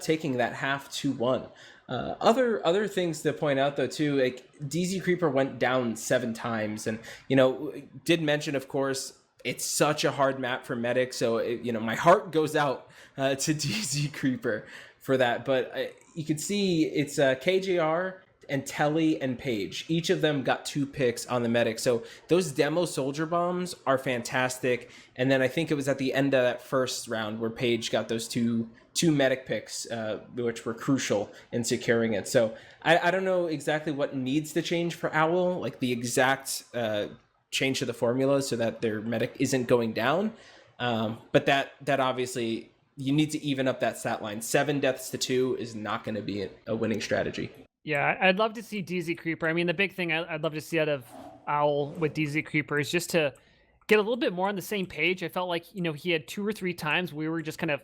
taking that half 2-1. Other things to point out though too, like DZ Creeper went down 7 times, and you know, did mention, of course, it's such a hard map for Medic, so you know, my heart goes out to DZ Creeper for that. But you can see it's KJR and Telly and Page. Each of them got 2 picks on the Medic. So those demo soldier bombs are fantastic. And then I think it was at the end of that first round where Page got those two Medic picks, which were crucial in securing it. So I don't know exactly what needs to change for Owl, like the exact change to the formula so that their Medic isn't going down. But that obviously, you need to even up that stat line. 7 deaths to 2 is not going to be a winning strategy. Yeah, I'd love to see DZ Creeper. I mean, the big thing I'd love to see out of Owl with DZ Creeper is just to get a little bit more on the same page. I felt like, you know, he had 2 or 3 times we were just kind of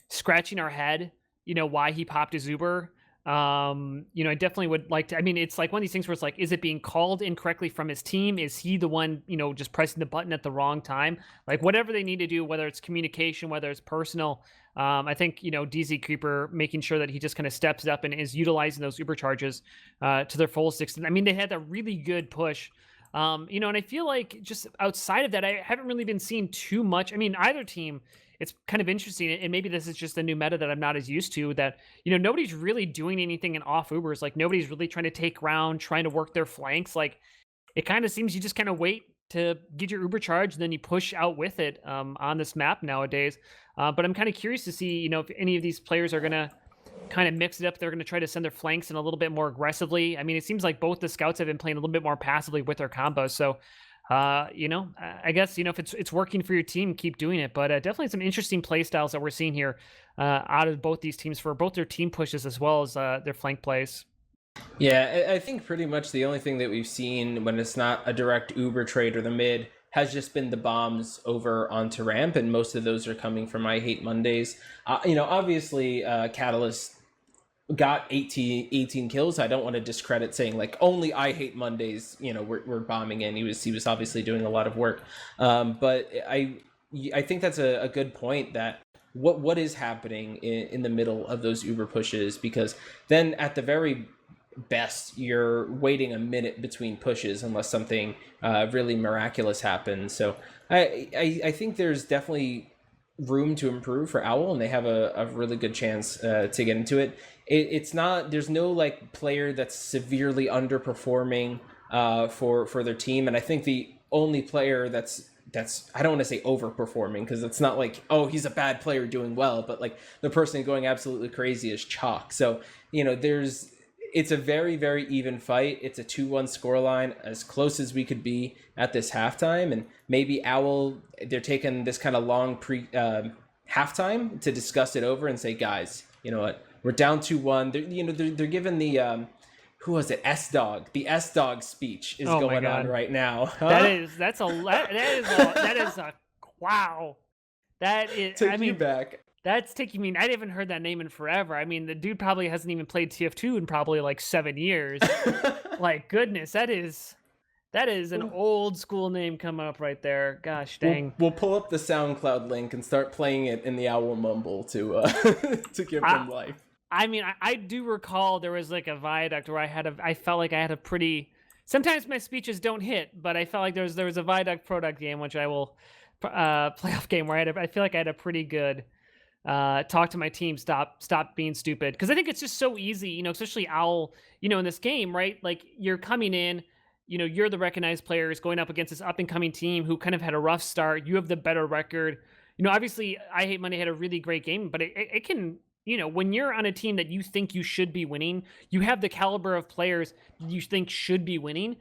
scratching our head, you know, why he popped his Uber. You know, I definitely would like to, I mean, it's like one of these things where it's like, is it being called incorrectly from his team? Is he the one, you know, just pressing the button at the wrong time? Like, whatever they need to do, whether it's communication, whether it's personal, I think, you know, DZ Creeper making sure that he just kind of steps up and is utilizing those Uber charges to their fullest extent. I mean, they had a really good push, you know, and I feel like just outside of that, I haven't really been seeing too much. I mean, either team, it's kind of interesting, and maybe this is just a new meta that I'm not as used to, that, you know, nobody's really doing anything in off Ubers. Like, nobody's really trying to take ground, trying to work their flanks. Like, it kind of seems you just kind of wait to get your Uber charge, and then you push out with it on this map nowadays. But I'm kind of curious to see, you know, if any of these players are going to kind of mix it up. They're going to try to send their flanks in a little bit more aggressively. I mean, it seems like both the scouts have been playing a little bit more passively with their combos. So, you know, I guess, you know, if it's working for your team, keep doing it. But definitely some interesting play styles that we're seeing here out of both these teams for both their team pushes as well as their flank plays. Yeah, I think pretty much the only thing that we've seen when it's not a direct Uber trade or the mid has just been the bombs over onto ramp, and most of those are coming from I Hate Mondays. You know, obviously, Catalyst got 18 kills. I don't want to discredit saying like only I Hate Mondays, you know, we're bombing in. He was obviously doing a lot of work. But I think that's a good point, that what is happening in the middle of those Uber pushes, because then at the very best you're waiting a minute between pushes unless something really miraculous happens. So I think there's definitely room to improve for Owl, and they have a really good chance to get into it. It's not, there's no like player that's severely underperforming for their team, and I think the only player that's I don't want to say overperforming, because it's not like, oh, he's a bad player doing well, but like the person going absolutely crazy is Chalk. So, you know, it's a very, very even fight. It's a 2-1 scoreline, as close as we could be at this halftime. And maybe Owl, they're taking this kind of long halftime to discuss it over and say, guys, you know what? We're down 2-1. They're given the who was it? S-Dog. The S-Dog speech is going on right now. Huh? That is a wow. That is, Take me back. That's taking me. I haven't heard that name in forever. I mean, the dude probably hasn't even played TF2 in probably like 7 years. Like, goodness, that is an old school name coming up right there. Gosh dang. We'll pull up the SoundCloud link and start playing it in the Owl Mumble to give them life. I mean, I do recall there was like a Viaduct where I felt like I had a pretty. Sometimes my speeches don't hit, but I felt like there was a Viaduct product game, which I will playoff game where I feel like I had a pretty good. Talk to my team, stop being stupid, because I think it's just so easy, especially Owl, in this game, right? Like, you're coming in, you're the recognized players going up against this up and coming team who kind of had a rough start. You have the better record. Obviously I Hate Monday had a really great game, but it can, when you're on a team that you think you should be winning, you have the caliber of players you think should be winning.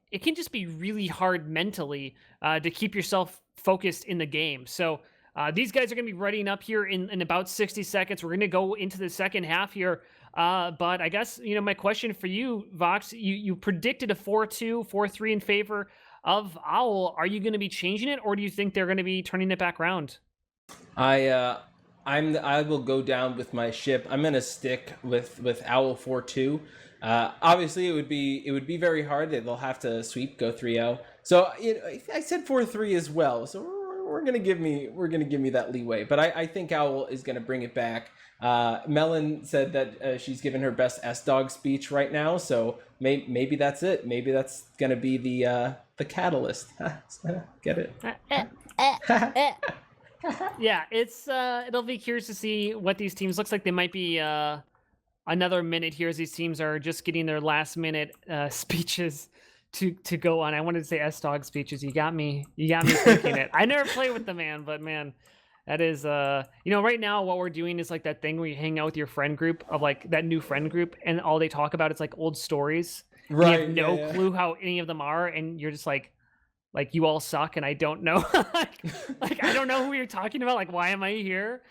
It can just be really hard mentally to keep yourself focused in the game. So these guys are going to be readying up here in about 60 seconds. We're going to go into the second half here. But I guess, my question for you, Vox, you predicted a 4-2, 4-3 in favor of Owl. Are you going to be changing it, or do you think they're going to be turning it back around? I will go down with my ship. I'm going to stick with Owl 4-2. Obviously, it would be very hard. They'll have to sweep, go 3-0. So I said 4-3 as well. So we're gonna give me that leeway, but I think Owl is gonna bring it back. Melon said that she's given her best S-Dog speech right now, so maybe that's it. Maybe that's gonna be the catalyst. Get it? Yeah, it'll be curious to see what these teams looks like. They might be another minute here as these teams are just getting their last minute speeches to go on. I wanted to say S-Dog speeches. You got me thinking it. I never play with the man, but man, that is right now what we're doing is like that thing where you hang out with your friend group of like that new friend group, and all they talk about is like old stories. Right. You have no clue how any of them are, and you're just like you all suck, and I don't know like I don't know who you're talking about. Like, why am I here?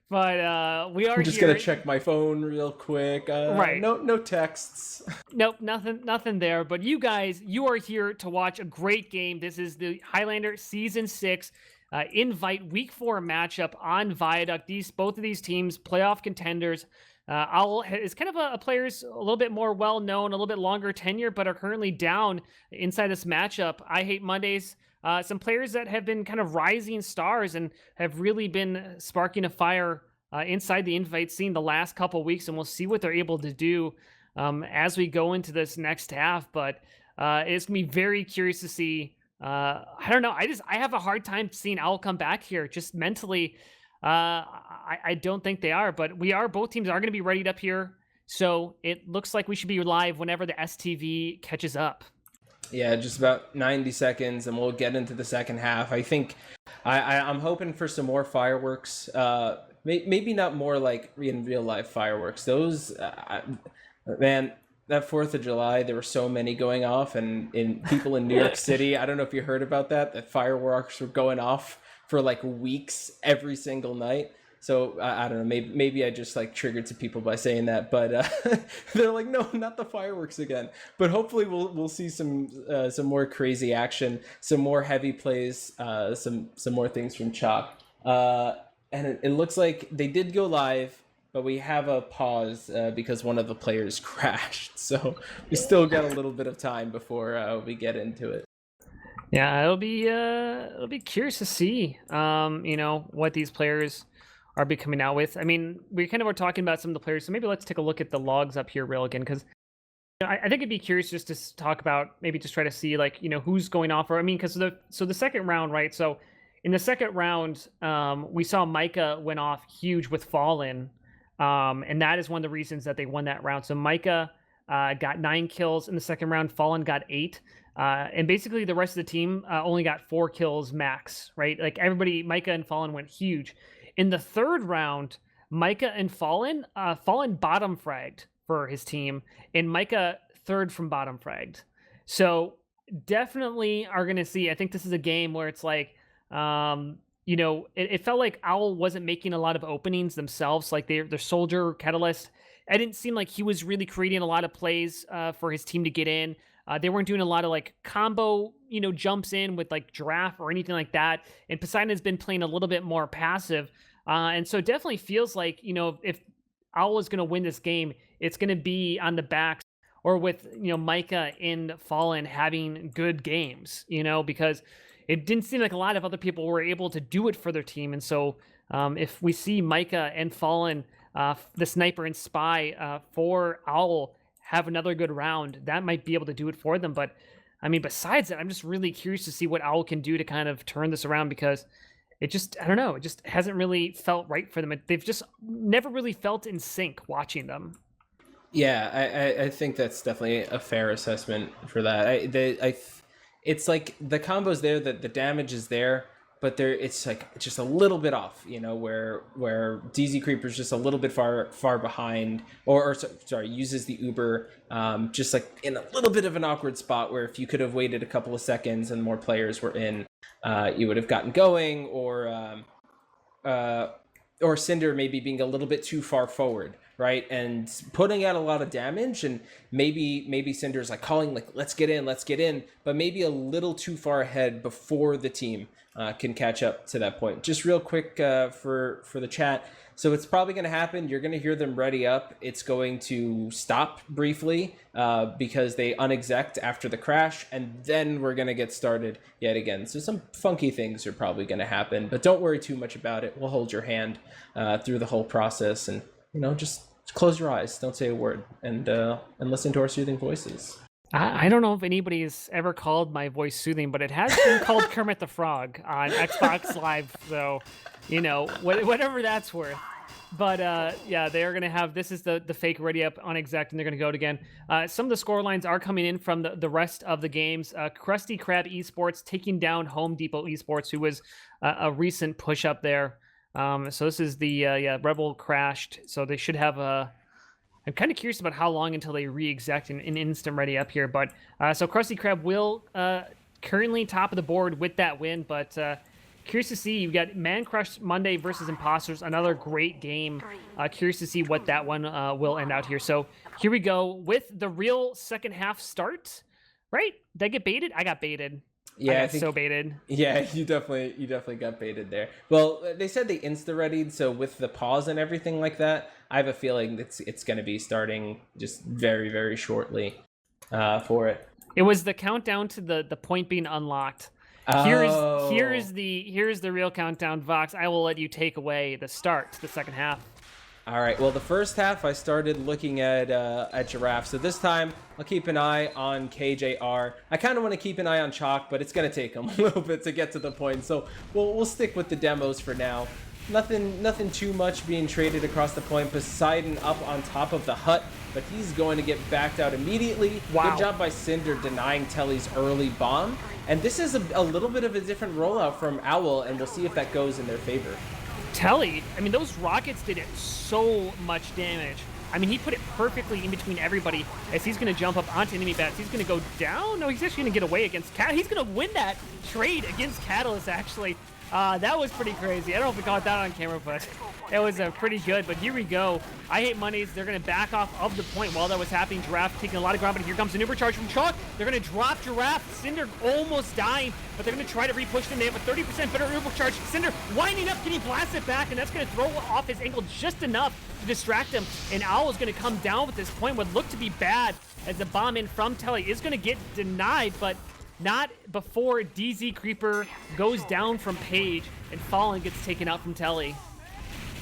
But we are. I'm just gonna check my phone real quick. Right. No texts. Nope, nothing there. But you guys, you are here to watch a great game. This is the Highlander Season 6 Invite Week 4 matchup on Viaduct. Both of these teams, playoff contenders. Owl is kind of a players a little bit more well known, a little bit longer tenure, but are currently down inside this matchup. I Hate Mondays. Some players that have been kind of rising stars and have really been sparking a fire inside the invite scene the last couple weeks, and we'll see what they're able to do as we go into this next half. But it's gonna be very curious to see. I don't know. I have a hard time seeing Owl come back here. Just mentally, I don't think they are. But both teams are going to be readied up here, so it looks like we should be live whenever the STV catches up. Yeah, just about 90 seconds, and we'll get into the second half. I think I'm hoping for some more fireworks. Maybe not more like in real life fireworks. Those, man, that 4th of July, there were so many going off, and in people in New York City, I don't know if you heard about that fireworks were going off for like weeks every single night. So I don't know, maybe I just like triggered some people by saying that, but they're like, no, not the fireworks again. But hopefully we'll see some more crazy action, some more heavy plays, some more things from Chalk. And it looks like they did go live, but we have a pause because one of the players crashed. So we still got a little bit of time before we get into it. Yeah, it'll be curious to see, what these players are be coming out with. I mean, we kind of were talking about some of the players, so maybe let's take a look at the logs up here real again, because I think it'd be curious just to talk about, maybe just try to see like, who's going off. Or I mean, because the second round, right? So in the second round, we saw Micah went off huge with Fallen, and that is one of the reasons that they won that round. So Micah got 9 kills in the second round. Fallen got 8. And basically the rest of the team only got 4 kills max, right? Like everybody, Micah and Fallen went huge. In the third round, Micah and Fallen bottom fragged for his team, and Micah third from bottom fragged. So definitely are going to see. I think this is a game where it's like, it felt like Owl wasn't making a lot of openings themselves. Like their soldier Catalyst, I didn't seem like he was really creating a lot of plays for his team to get in. They weren't doing a lot of like combo, jumps in with like Giraffe or anything like that. And Poseidon's been playing a little bit more passive. And so it definitely feels like, if Owl is going to win this game, it's going to be on the backs or with, Micah and Fallen having good games, because it didn't seem like a lot of other people were able to do it for their team. And so if we see Micah and Fallen, the sniper and spy for Owl have another good round, that might be able to do it for them. But I mean, besides that, I'm just really curious to see what Owl can do to kind of turn this around, because it just, I don't know, it just hasn't really felt right for them. They've just never really felt in sync watching them. Yeah, I think that's definitely a fair assessment for that. It's like the combo's there, that the damage is there, but it's like just a little bit off, where DZ Creeper's just a little bit far behind, or sorry, uses the Uber just like in a little bit of an awkward spot where if you could have waited a couple of seconds and more players were in, you would have gotten going, or Cinder maybe being a little bit too far forward, right, and putting out a lot of damage, and maybe Cinder's like calling like let's get in, but maybe a little too far ahead before the team can catch up to that point. Just real quick for the chat. So it's probably going to happen. You're going to hear them ready up. It's going to stop briefly because they unexect after the crash, and then we're going to get started yet again. So some funky things are probably going to happen, but don't worry too much about it. We'll hold your hand through the whole process, and just close your eyes, don't say a word, and listen to our soothing voices. I don't know if anybody's ever called my voice soothing, but it has been called Kermit the Frog on Xbox Live, so, whatever that's worth. But, yeah, they're going to have, this is the fake ready up on exec, and they're going to go it again. Some of the score lines are coming in from the rest of the games. Krusty Krab eSports taking down Home Depot eSports, who was a recent push up there. So this is the, Rebel crashed, so they should have a... I'm kind of curious about how long until they re-exec and instant ready up here. But so Krusty Krab will currently top of the board with that win. But curious to see. You've got Man Crush Monday versus Imposters. Another great game. Curious to see what that one will end out here. So here we go with the real second half start. Right? Did I get baited? I got baited. Yeah, I think so baited. Yeah, you definitely got baited there. Well, they said they insta-readied, so with the pause and everything like that, I have a feeling it's going to be starting just very, very shortly for it. It was the countdown to the point being unlocked. Oh. Here's the real countdown, Vox. I will let you take away the start to the second half. All right. Well, the first half I started looking at Giraffe. So this time I'll keep an eye on KJR. I kind of want to keep an eye on Chalk, but it's gonna take him a little bit to get to the point. So we'll stick with the demos for now. Nothing too much being traded across the point. Poseidon up on top of the hut, but he's going to get backed out immediately. Wow. Good job by Cinder denying Telly's early bomb. And this is a little bit of a different rollout from Owl, and we'll see if that goes in their favor. Telly, I mean, those rockets did so much damage. I mean, he put it perfectly in between everybody as he's going to jump up onto enemy bats. He's going to go down. No, he's actually going to get away against Cat. He's going to win that trade against Catalyst, actually. That was pretty crazy. I don't know if we caught that on camera, but it was pretty good. But here we go. I hate monies. They're going to back off of the point while that was happening. Giraffe taking a lot of ground, but here comes an Uber charge from Chalk. They're going to drop Giraffe. Cinder almost dying, but they're going to try to repush them. They have a 30% better Uber charge. Cinder winding up, getting blasted back, and that's going to throw off his ankle just enough to distract him. And Owl is going to come down with this point. What looked to be bad as the bomb in from Telly is going to get denied, but not before DZ Creeper goes down from Page and Fallen gets taken out from Telly.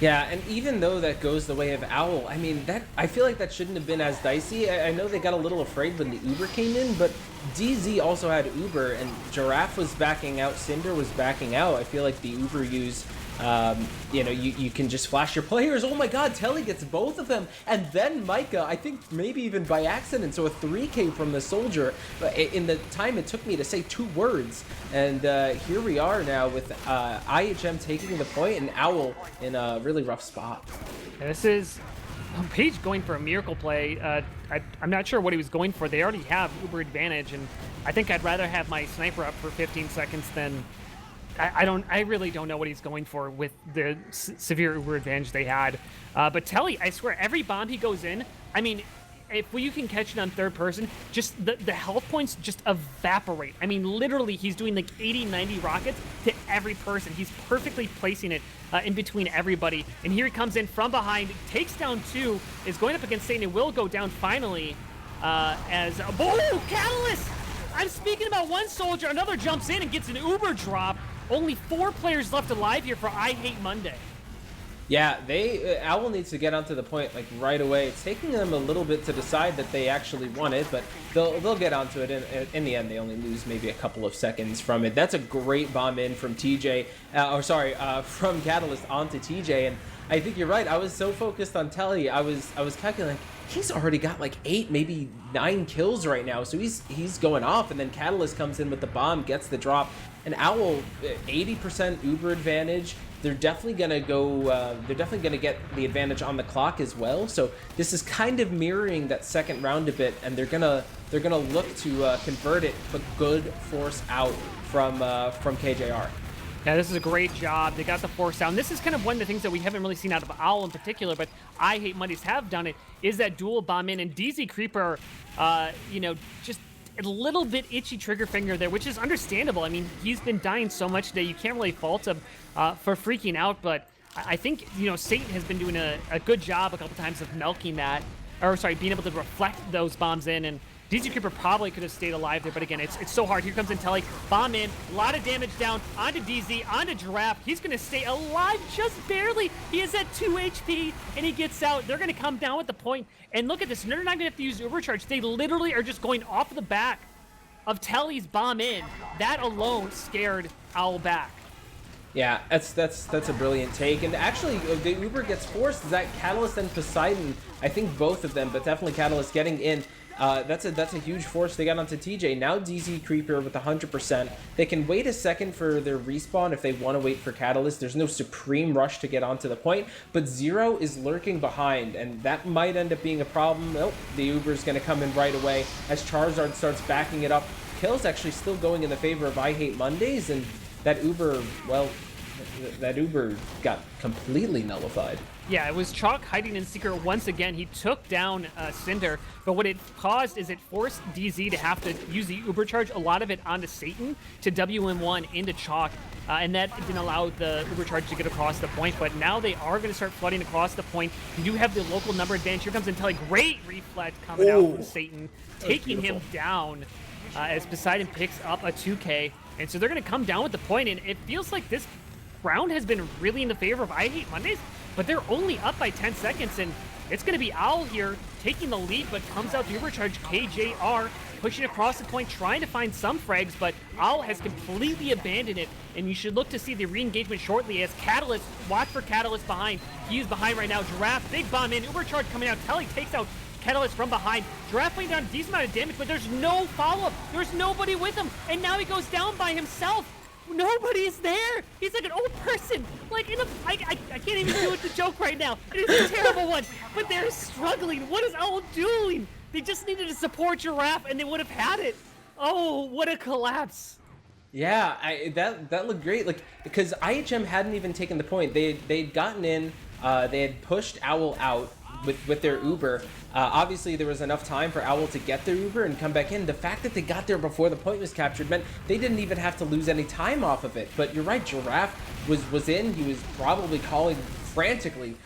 Yeah, and even though that goes the way of Owl, I mean, I feel like that shouldn't have been as dicey. I know they got a little afraid when the Uber came in, but DZ also had Uber, and Giraffe was backing out, Cinder was backing out. I feel like the Uber use, you can just flash your players. Oh my god, Telly gets both of them. And then Micah, I think maybe even by accident, so a 3K from the soldier. In the time it took me to say 2 words. And here we are now with IHM taking the point and Owl in a really rough spot. This is Page going for a miracle play. I'm not sure what he was going for. They already have Uber advantage, and I think I'd rather have my sniper up for 15 seconds than I really don't know what he's going for with the severe Uber advantage they had. But Telly, I swear, every bomb he goes in, I mean, if you can catch it on third person, just the health points just evaporate. I mean, literally, he's doing like 80, 90 rockets to every person. He's perfectly placing it in between everybody. And here he comes in from behind, takes down 2, is going up against Satan, and will go down finally as... Oh, Catalyst! I'm speaking about one soldier. Another jumps in and gets an Uber drop. Only 4 players left alive here for I Hate Monday. Yeah, Owl needs to get onto the point like right away. It's taking them a little bit to decide that they actually won it, but they'll get onto it. In the end, they only lose maybe a couple of seconds from it. That's a great bomb in from TJ, from Catalyst onto TJ. And I think you're right. I was so focused on Telly. I was calculating. He's already got like 8, maybe 9 kills right now, so he's going off. And then Catalyst comes in with the bomb, gets the drop. And Owl, 80% Uber advantage. They're definitely gonna go. They're definitely gonna get the advantage on the clock as well. So this is kind of mirroring that second round a bit, and they're gonna look to convert it, but good force out from KJR. Yeah, this is a great job. They got the force down. This is kind of one of the things that we haven't really seen out of Owl in particular, but I Hate Mondays have done it, is that dual bomb in. And DZ Creeper, just a little bit itchy trigger finger there, which is understandable. I mean, he's been dying so much today, you can't really fault him for freaking out, but I think, Satan has been doing a good job a couple times of milking that, or sorry, being able to reflect those bombs in, and DZ Creeper probably could have stayed alive there, but again, it's so hard. Here comes Intelli, bomb in, a lot of damage down, onto DZ, onto Giraffe. He's going to stay alive just barely. He is at 2 HP, and he gets out. They're going to come down with the point, and look at this. They're not going to have to use Ubercharge. They literally are just going off the back of Telly's bomb in. That alone scared Owl back. Yeah, that's a brilliant take. And actually, the Uber gets forced. Is that Catalyst and Poseidon? I think both of them, but definitely Catalyst getting in. That's a huge force they got onto TJ. Now DZ Creeper with 100%. They can wait a second for their respawn if they want to wait for Catalyst. There's no supreme rush to get onto the point, but Zero is lurking behind, and that might end up being a problem. Nope, the Uber's going to come in right away as Charizard starts backing it up. Kill's actually still going in the favor of I Hate Mondays, and that Uber, well, that Uber got completely nullified. Yeah, it was Chalk hiding in secret once again. He took down Cinder, but what it caused is it forced DZ to have to use the Uber charge, a lot of it onto Satan, to WM1 into Chalk, and that didn't allow the Uber charge to get across the point, but now they are going to start flooding across the point. You do have the local number advantage. Here comes Intelli, great reflect coming out from Satan, taking him down as Poseidon picks up a 2K, and so they're going to come down with the point, and it feels like this round has been really in the favor of I Hate Mondays, but they're only up by 10 seconds, and it's going to be Owl here taking the lead, but comes out to Ubercharge. KJR pushing across the point, trying to find some frags, but Owl has completely abandoned it, and you should look to see the re-engagement shortly as Catalyst, watch for Catalyst behind. He's behind right now. Giraffe, big bomb in, Ubercharge coming out. Telly takes out Catalyst from behind. Giraffe laying down a decent amount of damage, but there's no follow-up. There's nobody with him, and now he goes down by himself. Nobody is there. He's like an old person. Like I can't even do it to joke right now. It is a terrible one. But they're struggling. What is Owl doing? They just needed to support Giraffe, and they would have had it. Oh, what a collapse. Yeah, that looked great. Like, because IHM hadn't even taken the point. They'd gotten in. They had pushed Owl out with their Uber. Obviously, there was enough time for Owl to get their Uber and come back in. The fact that they got there before the point was captured meant they didn't even have to lose any time off of it. But you're right, Giraffe was in. He was probably calling frantically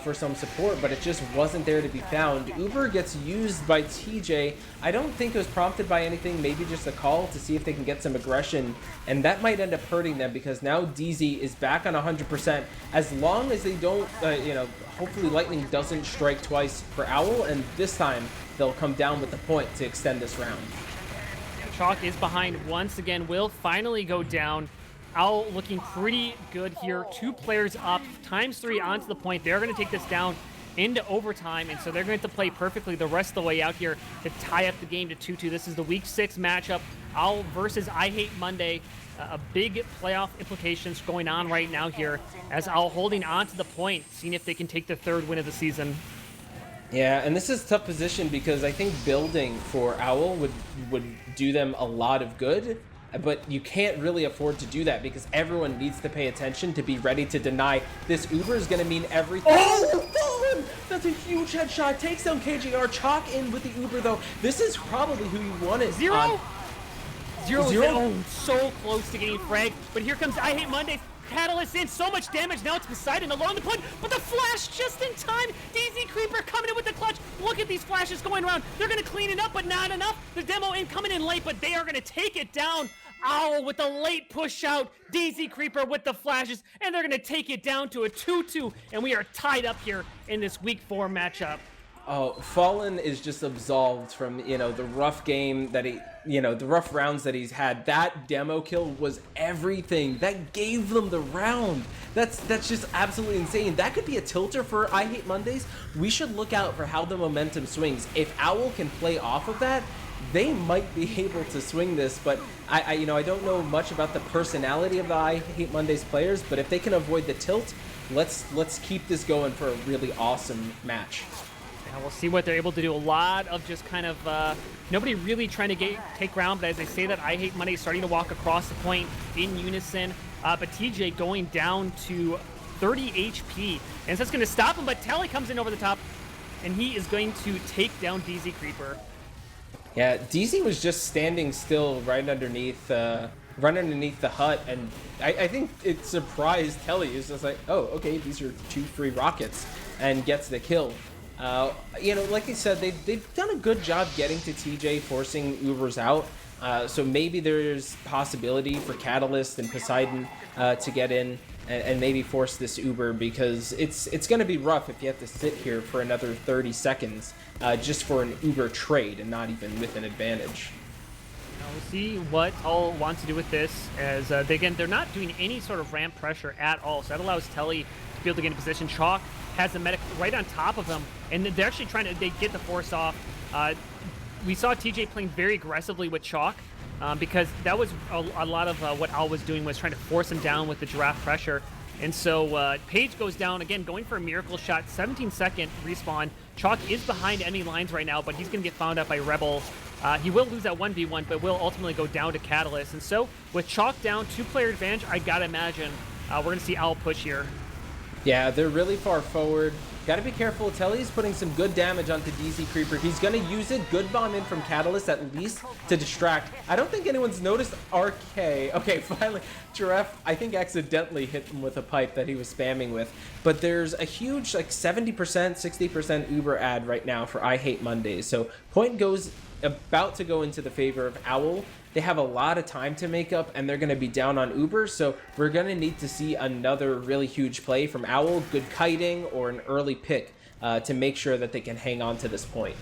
for some support, but it just wasn't there to be found. Uber gets used by TJ. I don't think it was prompted by anything, maybe just a call to see if they can get some aggression, and that might end up hurting them because now DZ is back on 100%. As long as they don't, hopefully Lightning doesn't strike twice for Owl, and this time they'll come down with the point to extend this round. Chalk is behind once again, will finally go down. Owl looking pretty good here. 2 players up, ×3 onto the point. They're going to take this down into overtime, and so they're going to play perfectly the rest of the way out here to tie up the game to 2-2. This is the Week 6 matchup. Owl versus I Hate Monday. A big playoff implications going on right now here as Owl holding on to the point, seeing if they can take the 3rd win of the season. Yeah, and this is a tough position because I think building for Owl would do them a lot of good, but you can't really afford to do that because everyone needs to pay attention to be ready to deny. This Uber is going to mean everything. Oh, Fallen! That's a huge headshot. Takes down KJR. Chalk in with the Uber, though. This is probably who you want it. Zero? Zero. Zero? Oh, so close to getting fragged, but here comes I Hate Mondays. Catalyst in, so much damage, now it's Poseidon along the point, but the flash just in time. DZ Creeper coming in with the clutch. Look at these flashes going around. They're going to clean it up, but not enough. The demo in coming in late, but they are going to take it down. Owl with the late push out. DZ Creeper with the flashes, and they're going to take it down to a 2-2, and we are tied up here in this week 4 matchup. Oh, Fallen is just absolved from, the rough game that he, the rough rounds that he's had. That demo kill was everything. That gave them the round. That's just absolutely insane. That could be a tilter for I Hate Mondays. We should look out for how the momentum swings. If Owl can play off of that, they might be able to swing this, but I don't know much about the personality of the I Hate Mondays players, but if they can avoid the tilt, let's keep this going for a really awesome match. Yeah, we'll see what they're able to do. A lot of just kind of nobody really trying to take ground, but as I say that, I Hate Monday starting to walk across the point in unison. But TJ going down to 30 HP, and so that's going to stop him. But Tally comes in over the top, and he is going to take down DZ Creeper. Yeah, DZ was just standing still right underneath the hut, and I think it surprised Telly. It's just like, oh, okay, these are 2 free rockets, and gets the kill. Like I said, they've done a good job getting to TJ, forcing Ubers out. So maybe there's possibility for Catalyst and Poseidon to get in and maybe force this Uber, because it's going to be rough if you have to sit here for another 30 seconds just for an Uber trade and not even with an advantage. We'll see what All wants to do with this, as they're not doing any sort of ramp pressure at all, so that allows Telly to be able to get in position. Chalk has the medic right on top of him, and they're actually they get the force off. We saw TJ playing very aggressively with Chalk, because that was a lot of what Al was doing, was trying to force him down with the giraffe pressure. And so Page goes down, again, going for a miracle shot, 17-second respawn. Chalk is behind enemy lines right now, but he's going to get found out by Rebel. He will lose that 1v1, but will ultimately go down to Catalyst. And so with Chalk down, 2-player advantage, I gotta imagine we're going to see Owl push here. Yeah, they're really far forward. Gotta be careful. Telly's putting some good damage onto DZ Creeper. He's gonna use it. Good bomb in from Catalyst, at least, to distract. I don't think anyone's noticed RK. Okay, finally, Giraffe, I think, accidentally hit him with a pipe that he was spamming with. But there's a huge, 70%, 60% Uber ad right now for I Hate Mondays. So point goes about to go into the favor of Owl. They have a lot of time to make up, and they're going to be down on Uber, so we're going to need to see another really huge play from Owl, good kiting, or an early pick to make sure that they can hang on to this point.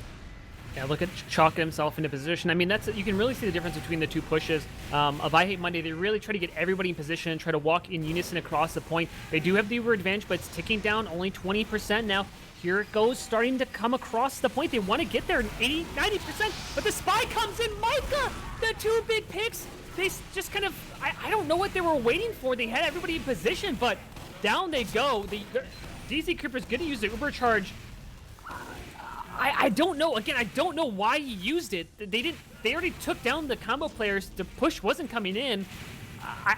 Yeah, look at Chalk himself into position. I mean, you can really see the difference between the two pushes of I Hate Monday. They really try to get everybody in position and try to walk in unison across the point. They do have the Uber advantage, but it's ticking down, only 20% now. Here it goes, starting to come across the point. They want to get there in 80, 90%, but the spy comes in. Micah, the 2 big picks. They just kind of, I don't know what they were waiting for. They had everybody in position, but down they go. DZ Creeper's going to use the Uber charge. I don't know. Again, I don't know why he used it. They already took down the combo players. The push wasn't coming in.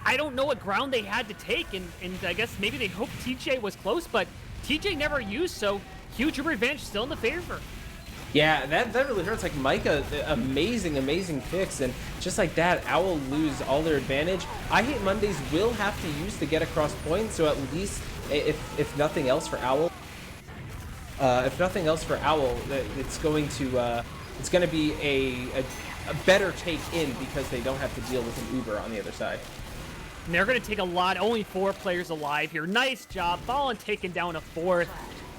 I don't know what ground they had to take, and I guess maybe they hoped TJ was close, but TJ never used, so huge Uber advantage still in the favor. Yeah, that really hurts. Like Micah, amazing fix, and just like that, Owl lose all their advantage. I Hate Mondays will have to use to get across points, so at least if nothing else for Owl, it's going to be a better take in, because they don't have to deal with an Uber on the other side. And they're going to take a lot. Only 4 players alive here. Nice job. Fallen taking down a 4th.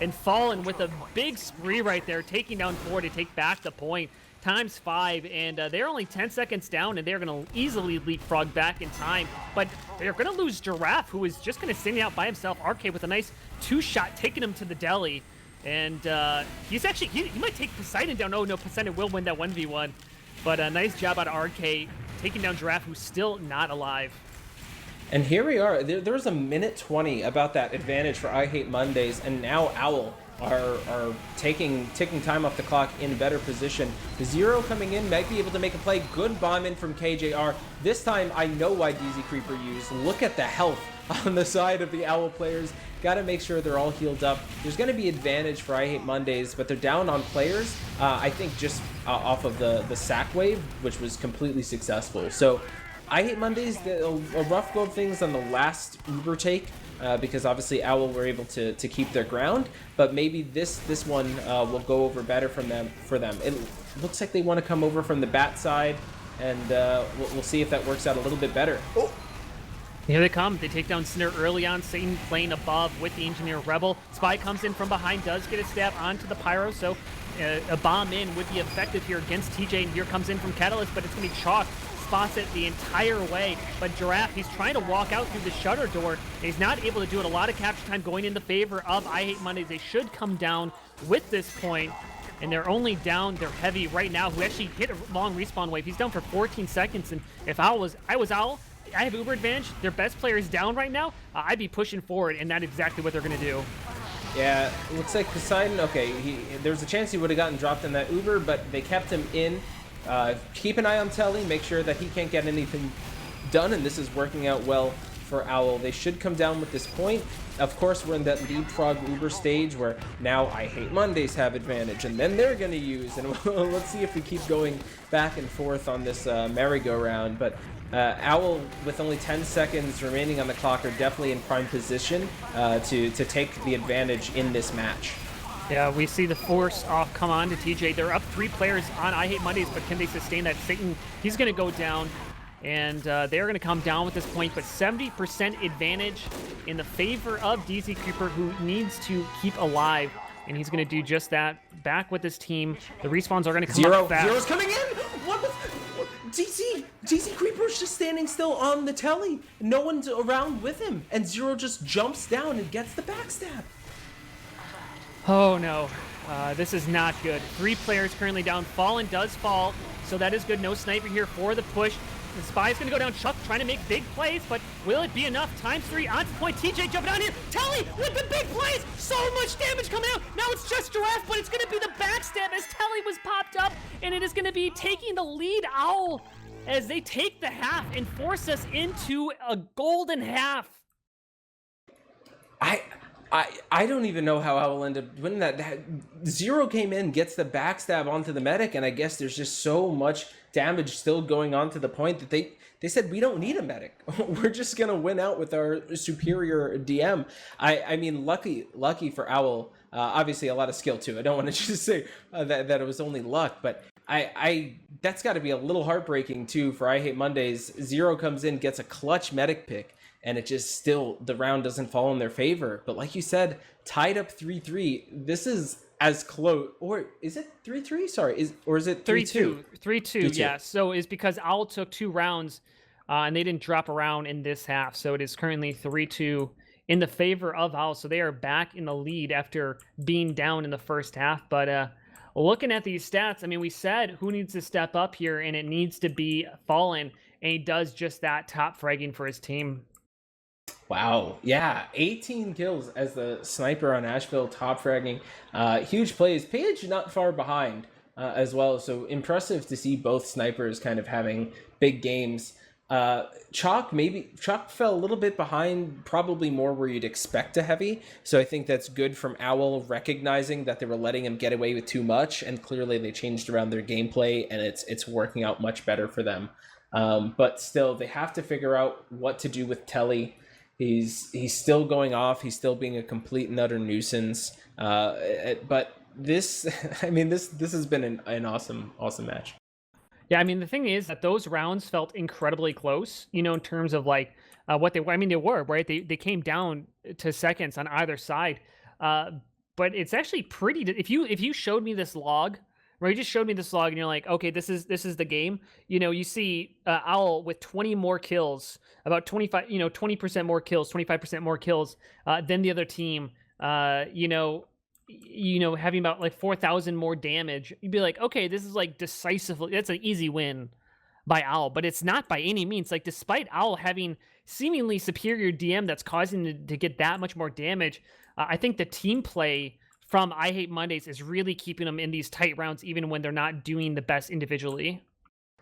And Fallen with a big spree right there, taking down 4 to take back the point. Times 5. And they're only 10 seconds down, and they're going to easily leapfrog back in time. But they're going to lose Giraffe, who is just going to stand out by himself. RK with a nice 2-shot, taking him to the deli. And he's actually, he might take Poseidon down. Oh, no, Poseidon will win that 1v1. But a nice job out of RK, taking down Giraffe, who's still not alive. And here we are. There was a minute 20 about that advantage for I Hate Mondays, and now Owl are taking time off the clock in better position. The Zero coming in might be able to make a play. Good bomb in from KJR. This time I know why DZ Creeper used. Look at the health on the side of the Owl players. Got to make sure they're all healed up. There's going to be advantage for I Hate Mondays, but they're down on players. I think just off of the sack wave, which was completely successful. So I Hate Mondays, a rough go of things on the last Uber take, because obviously Owl were able to keep their ground, but maybe this one will go over better for them. It looks like they want to come over from the bat side, and we'll see if that works out a little bit better. Oh! Here they come. They take down Cinder early on. Satan playing above with the Engineer Rebel. Spy comes in from behind, does get a stab onto the Pyro, so a bomb in would be effective here against TJ, and here comes in from Catalyst, but it's going to be Chalk. Spots it the entire way, but Giraffe, he's trying to walk out through the shutter door. He's not able to do it. A lot of capture time going in the favor of I Hate Mondays. They should come down with this point, and they're only down their heavy right now, who actually hit a long respawn wave. He's down for 14 seconds, and if I was Owl, I have Uber advantage. Their best player is down right now. I'd be pushing forward, and that's exactly what they're going to do. Yeah, it looks like Poseidon, okay, there's a chance he would have gotten dropped in that Uber, but they kept him in. Keep an eye on Telly, make sure that he can't get anything done, and this is working out well for Owl. They should come down with this point. Of course, we're in that leapfrog Uber stage where now I Hate Mondays have advantage, and then they're going to use, and let's see if we keep going back and forth on this merry-go-round. But Owl, with only 10 seconds remaining on the clock, are definitely in prime position to take the advantage in this match. Yeah, we see the force off come on to TJ. They're up 3 players on I Hate Mondays, but can they sustain that? Satan, he's going to go down, and they're going to come down with this point, but 70% advantage in the favor of DZ Creeper, who needs to keep alive, and he's going to do just that. Back with his team. The respawns are going to come up fast. Zero's coming in! What was... DZ Creeper's just standing still on the telly. No one's around with him, and Zero just jumps down and gets the backstab. Oh no, this is not good. 3 players currently down. Fallen does fall, so that is good. No sniper here for the push. The Spy's going to go down. Chuck trying to make big plays, but will it be enough? ×3 onto the point. TJ jumping on here. Telly with the big plays. So much damage coming out. Now it's just Giraffe, but it's going to be the backstab as Telly was popped up, and it is going to be taking the lead. Owl, as they take the half and force us into a golden half. I don't even know how Owl ended up winning that. Zero came in, gets the backstab onto the medic, and I guess there's just so much damage still going on to the point that they said, we don't need a medic. We're just going to win out with our superior DM. I mean, lucky for Owl. Obviously, a lot of skill, too. I don't want to just say that it was only luck, but that's got to be a little heartbreaking, too, for I Hate Mondays. Zero comes in, gets a clutch medic pick, and it just still, the round doesn't fall in their favor. But like you said, tied up 3-3. This is as close, or is it 3-3? Sorry, is it 3-2? 3-2, yeah. So it's because Owl took 2 rounds, and they didn't drop around in this half. So it is currently 3-2 in the favor of Owl. So they are back in the lead after being down in the first half. But looking at these stats, I mean, we said who needs to step up here, and it needs to be Fallen, and he does just that, top fragging for his team. Wow. Yeah. 18 kills as the sniper on Asheville, top fragging. Huge plays. Paige not far behind as well. So impressive to see both snipers kind of having big games. Chalk fell a little bit behind, probably more where you'd expect a heavy. So I think that's good from Owl, recognizing that they were letting him get away with too much. And clearly they changed around their gameplay, and it's working out much better for them. But still, they have to figure out what to do with Telly. He's still going off. He's still being a complete and utter nuisance. But this, I mean, this has been an awesome match. Yeah, I mean, the thing is that those rounds felt incredibly close, you know, in terms of like what they were. I mean, they were, right? They came down to seconds on either side. But it's actually pretty, if you showed me this log, right? You just showed me this log and you're like, okay, this is the game. You know, you see Owl with 20 more kills, about 20% more kills, 25% more kills than the other team. Having about like 4,000 more damage. You'd be like, okay, this is like decisively, that's an easy win by Owl, but it's not by any means. Like, despite Owl having seemingly superior DM that's causing to get that much more damage, I think the team play from I Hate Mondays is really keeping them in these tight rounds, even when they're not doing the best individually.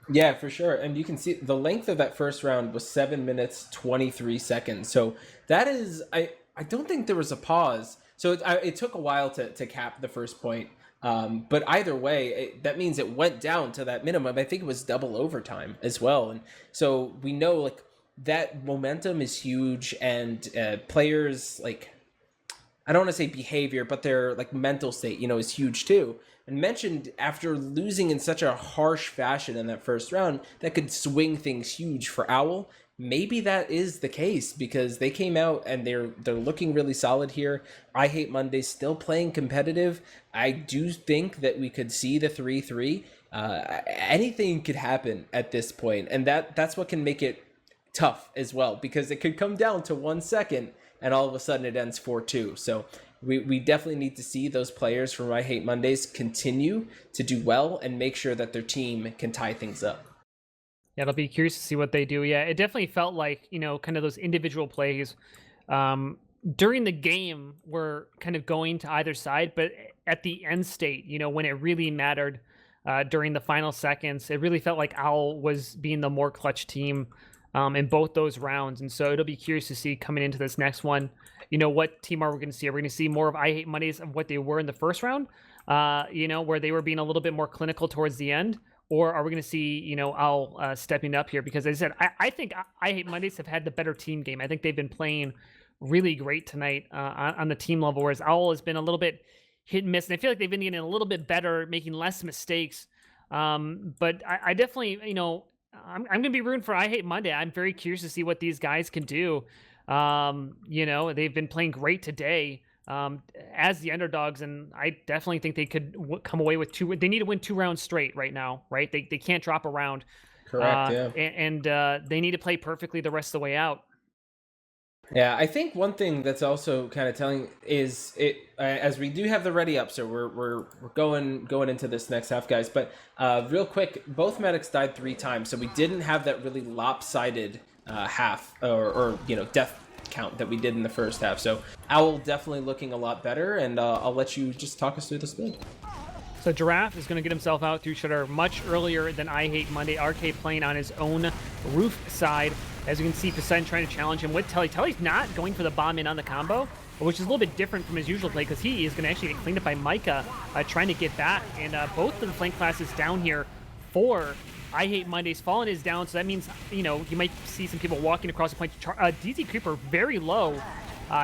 Yeah, for sure. And you can see the length of that first round was 7 minutes 23 seconds. So that is, I don't think there was a pause. So it took a while to cap the first point. But either way, that means it went down to that minimum. I think it was double overtime as well. And so we know like that momentum is huge, and players like, I don't want to say behavior, but their like mental state, is huge too. And mentioned after losing in such a harsh fashion in that first round, that could swing things huge for Owl. Maybe that is the case because they came out and they're looking really solid here. I Hate Mondays still playing competitive. I do think that we could see the 3-3. Anything could happen at this point, and that's what can make it tough as well, because it could come down to 1 second and all of a sudden it ends 4-2. So we definitely need to see those players from I Hate Mondays continue to do well and make sure that their team can tie things up. Yeah, it'll be curious to see what they do. Yeah, it definitely felt like, kind of those individual plays during the game were kind of going to either side, but at the end state, when it really mattered during the final seconds, it really felt like Owl was being the more clutch team in both those rounds. And so it'll be curious to see coming into this next one, what team are we going to see? Are we going to see more of I Hate Mondays of what they were in the first round, where they were being a little bit more clinical towards the end? Or are we going to see, Owl stepping up here? Because as I said, I think I Hate Mondays have had the better team game. I think they've been playing really great tonight on the team level, whereas Owl has been a little bit hit and miss. And I feel like they've been getting a little bit better, making less mistakes. But I definitely, I'm going to be rooting for I Hate Monday. I'm very curious to see what these guys can do. They've been playing great today as the underdogs, and I definitely think they could come away with two. They need to win 2 rounds straight right now, right? They can't drop a round. Correct, yeah. And they need to play perfectly the rest of the way out. Yeah, I think one thing that's also kind of telling is as we do have the ready up, so we're going into this next half, guys. But real quick, both medics died 3 times, so we didn't have that really lopsided half or death count that we did in the first half. So Owl definitely looking a lot better, and I'll let you just talk us through the split. So Giraffe is going to get himself out through Shutter much earlier than I Hate Monday. RK playing on his own roof side. As you can see, Poseidon trying to challenge him with Telly. Telly's not going for the bomb in on the combo, which is a little bit different from his usual play because he is going to actually get cleaned up by Micah trying to get back. And both of the flank classes down here for I Hate Mondays. Fallen is down, so that means, you might see some people walking across the point. DZ Creeper very low.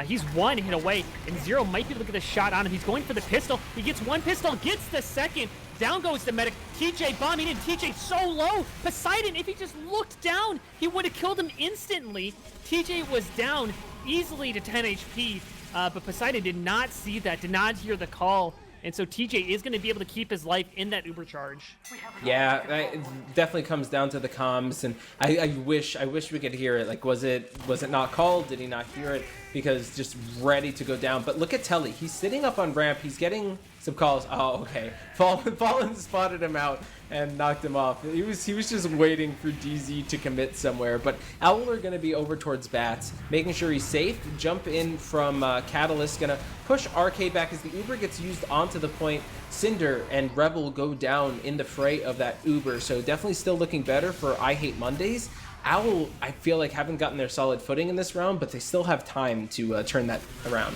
He's 1 hit away, and Zero might be able to get a shot on him. He's going for the pistol. He gets 1 pistol, gets the second. Down goes the medic. TJ bombing in. TJ so low. Poseidon, if he just looked down, he would have killed him instantly. TJ was down easily to 10 HP, but Poseidon did not see that, did not hear the call. And so TJ is going to be able to keep his life in that Uber charge. Yeah, it definitely comes down to the comms, and I wish we could hear it. Like, was it not called? Did he not hear it? Because just ready to go down. But look at Telly. He's sitting up on ramp. He's getting some calls. Oh, okay. Fallen spotted him out and knocked him off. He was just waiting for DZ to commit somewhere. But Owl are going to be over towards Bats, making sure he's safe. Jump in from Catalyst. Going to push RK back as the Uber gets used onto the point. Cinder and Rebel go down in the fray of that Uber. So definitely still looking better for I Hate Mondays. Owl, I feel like, haven't gotten their solid footing in this round, but they still have time to turn that around.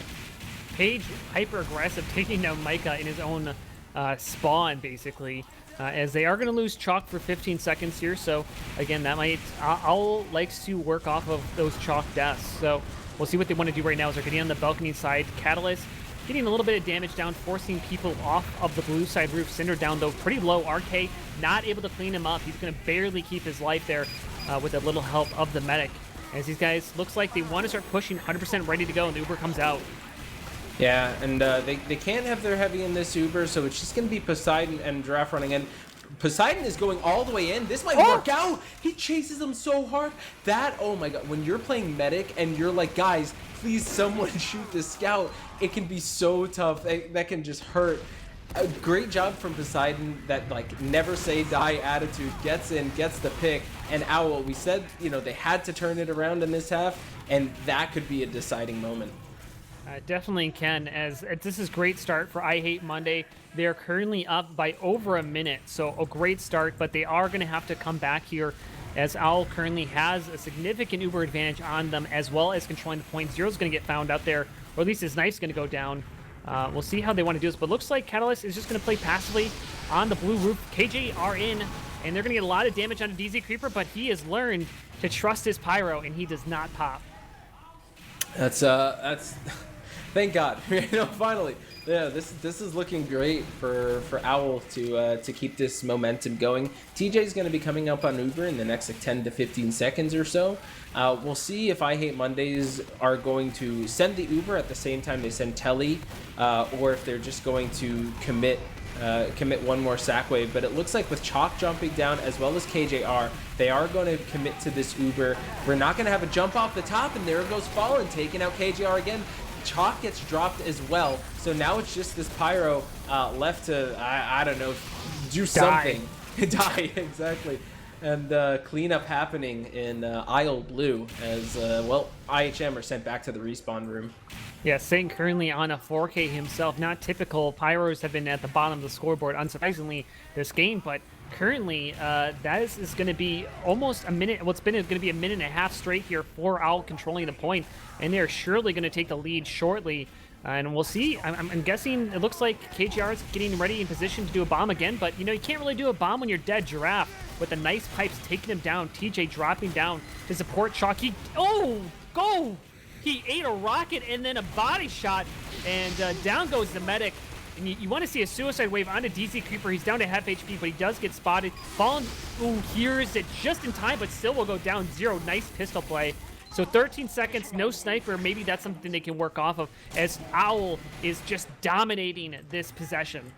Page hyper aggressive, taking down Micah in his own spawn, basically, as they are going to lose chalk for 15 seconds here. So again, that might Owl likes to work off of those chalk deaths. So we'll see what they want to do right now as they're getting on the balcony side. Catalyst getting a little bit of damage down, forcing people off of the blue side roof. Cinder down though, pretty low. RK not able to clean him up. He's going to barely keep his life there with a little help of the medic. As these guys, looks like they want to start pushing, 100% ready to go, and the Uber comes out. Yeah, and they can't have their heavy in this Uber, so it's just going to be Poseidon and Giraffe running in. Poseidon is going all the way in. This might work out. He chases them so hard. Oh my god, when you're playing medic and you're like, guys, please someone shoot this scout, it can be so tough. That can just hurt. A great job from Poseidon, that like never say die attitude, gets in, gets the pick. And Owl, we said, they had to turn it around in this half, and that could be a deciding moment. Definitely can, as this is great start for I Hate Monday. They are currently up by over a minute, so a great start, but they are going to have to come back here as Owl currently has a significant Uber advantage on them, as well as controlling the point. Zero's going to get found out there, or at least his knife's going to go down. We'll see how they want to do this, but looks like Catalyst is just going to play passively on the blue roof. KJ are in, and they're going to get a lot of damage on DZ Creeper, but he has learned to trust his Pyro, and he does not pop. That's thank God. Finally. Yeah, this is looking great for Owl to keep this momentum going. TJ's going to be coming up on Uber in the next like 10 to 15 seconds or so. We'll see if I Hate Mondays are going to send the Uber at the same time they send Telly, or if they're just going to commit one more sack wave. But it looks like with Chalk jumping down as well as KJR, they are going to commit to this Uber. We're not going to have a jump off the top, and there goes Fallen taking out KJR again. Chalk gets dropped as well, so now it's just this Pyro left to I don't know, do something. Die, exactly. And cleanup happening in aisle blue as IHM are sent back to the respawn room. Yeah, Saint currently on a 4K himself. Not typical. Pyros have been at the bottom of the scoreboard, unsurprisingly, this game, but currently that is going to be almost a minute. What's been going to be a minute and a half straight here for Owl controlling the point, and they're surely going to take the lead shortly. And we'll see. I'm guessing it looks like KGR is getting ready in position to do a bomb again, but you can't really do a bomb when you're dead. Giraffe with the nice pipes taking him down. TJ dropping down to support Chalk. Go! He ate a rocket and then a body shot, and down goes the medic. And you want to see a suicide wave onto DZ Creeper. He's down to half HP, but he does get spotted. Fallen hears it just in time, but still will go down. Zero. Nice pistol play. So 13 seconds, no sniper. Maybe that's something they can work off of, as Owl is just dominating this possession.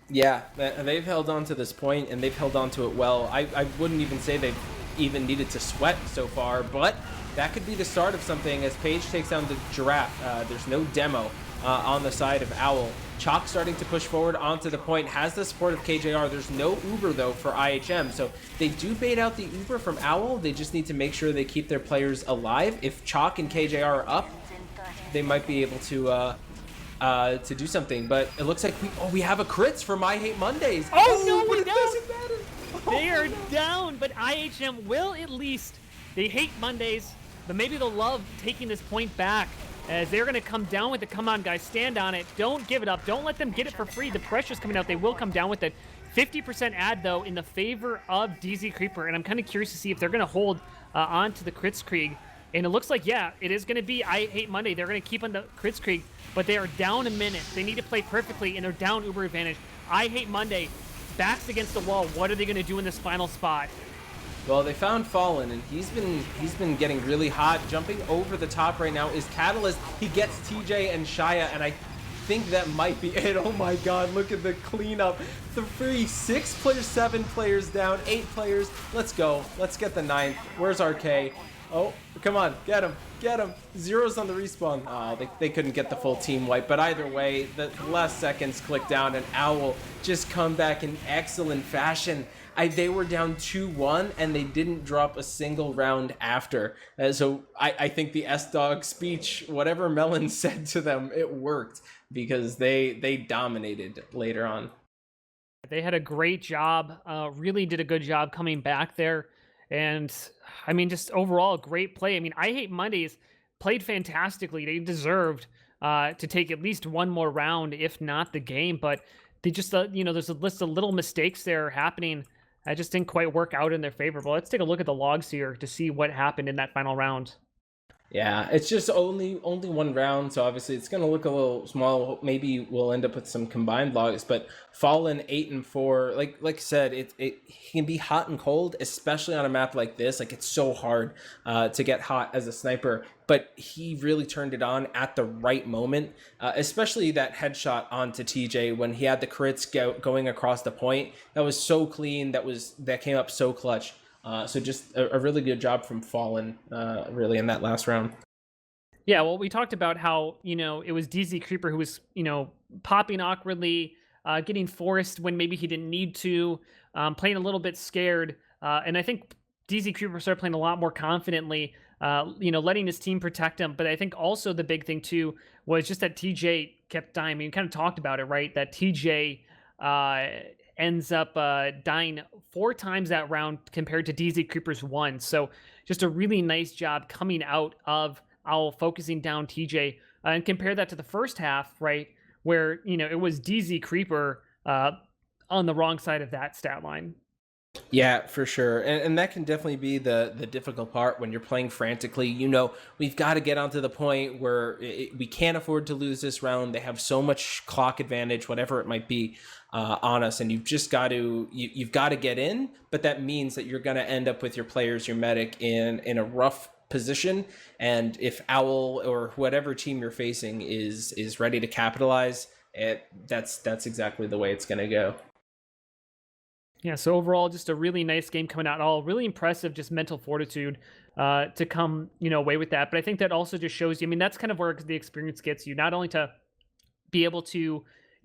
Yeah, they've held on to this point, and they've held on to it well. I wouldn't even say they've even needed to sweat so far, but that could be the start of something as Paige takes down the Giraffe. There's no demo on the side of Owl. Chalk starting to push forward onto the point, has the support of KJR. There's no Uber, though, for IHM, so they do bait out the Uber from Owl. They just need to make sure they keep their players alive. If Chalk and KJR are up, they might be able to do something, but it looks like we have a crits from I Hate Mondays. Oh no, but we it doesn't matter. They are down, but IHM will at least. They hate Mondays, but maybe they'll love taking this point back, as they're going to come down with the come on, guys, stand on it. Don't give it up. Don't let them get it for free. The pressure's coming out. They will come down with it. 50% ad, though, in the favor of DZ Creeper, and I'm kind of curious to see if they're going to hold on to the Kritzkrieg. And it looks like, yeah, it is going to be I Hate Monday. They're going to keep on the Kritzkrieg, but they are down a minute. They need to play perfectly, and they're down Uber advantage. I Hate Monday, backs against the wall. What are they going to do in this final spot? Well, they found Fallen, and he's been getting really hot. Jumping over the top right now is Catalyst. He gets TJ and Shia, and I think that might be it. Oh my God, look at the cleanup. 6 players, 7 players down, 8 players. Let's go. Let's get the 9th. Where's RK? Oh, come on, get him. Zero's on the respawn. Oh, they couldn't get the full team wipe, but either way, the last seconds click down, and Owl just come back in excellent fashion. They were down 2-1, and they didn't drop a single round after. So I think the S-Dog speech, whatever Melon said to them, it worked, because they dominated later on. They had a great job, really did a good job coming back there. And I mean, just overall, a great play. I mean, I Hate Mondays played fantastically. They deserved to take at least one more round, if not the game. But they just, there's a list of little mistakes there happening that just didn't quite work out in their favor. But let's take a look at the logs here to see what happened in that final round. Yeah, it's just only one round, so obviously it's going to look a little small. Maybe we'll end up with some combined logs, but Fallen 8 and 4, like I said, it can be hot and cold, especially on a map like this. Like, it's so hard to get hot as a sniper, but he really turned it on at the right moment, especially that headshot onto TJ when he had the crits going across the point. That was so clean. That came up so clutch. So just a really good job from Fallen, really, in that last round. Yeah, well, we talked about how, it was DZ Creeper who was, popping awkwardly, getting forced when maybe he didn't need to, playing a little bit scared. And I think DZ Creeper started playing a lot more confidently, letting his team protect him. But I think also the big thing, too, was just that TJ kept dying. I mean, we kind of talked about it, right? That TJ uh, ends up dying 4 times that round compared to DZ Creepers 1. So just a really nice job coming out of Owl focusing down TJ, and compare that to the first half, right? Where, it was DZ Creeper on the wrong side of that stat line. Yeah, for sure. And that can definitely be the difficult part when you're playing frantically. We've got to get onto the point where we can't afford to lose this round. They have so much clock advantage, whatever it might be, on us. And you've just got to, you've got to get in. But that means that you're going to end up with your players, your medic, in a rough position. And if Owl or whatever team you're facing is ready to capitalize, that's exactly the way it's going to go. Yeah, so overall, just a really nice game coming out. All really impressive, just mental fortitude to come, away with that. But I think that also just shows you. I mean, that's kind of where the experience gets you. Not only to be able to,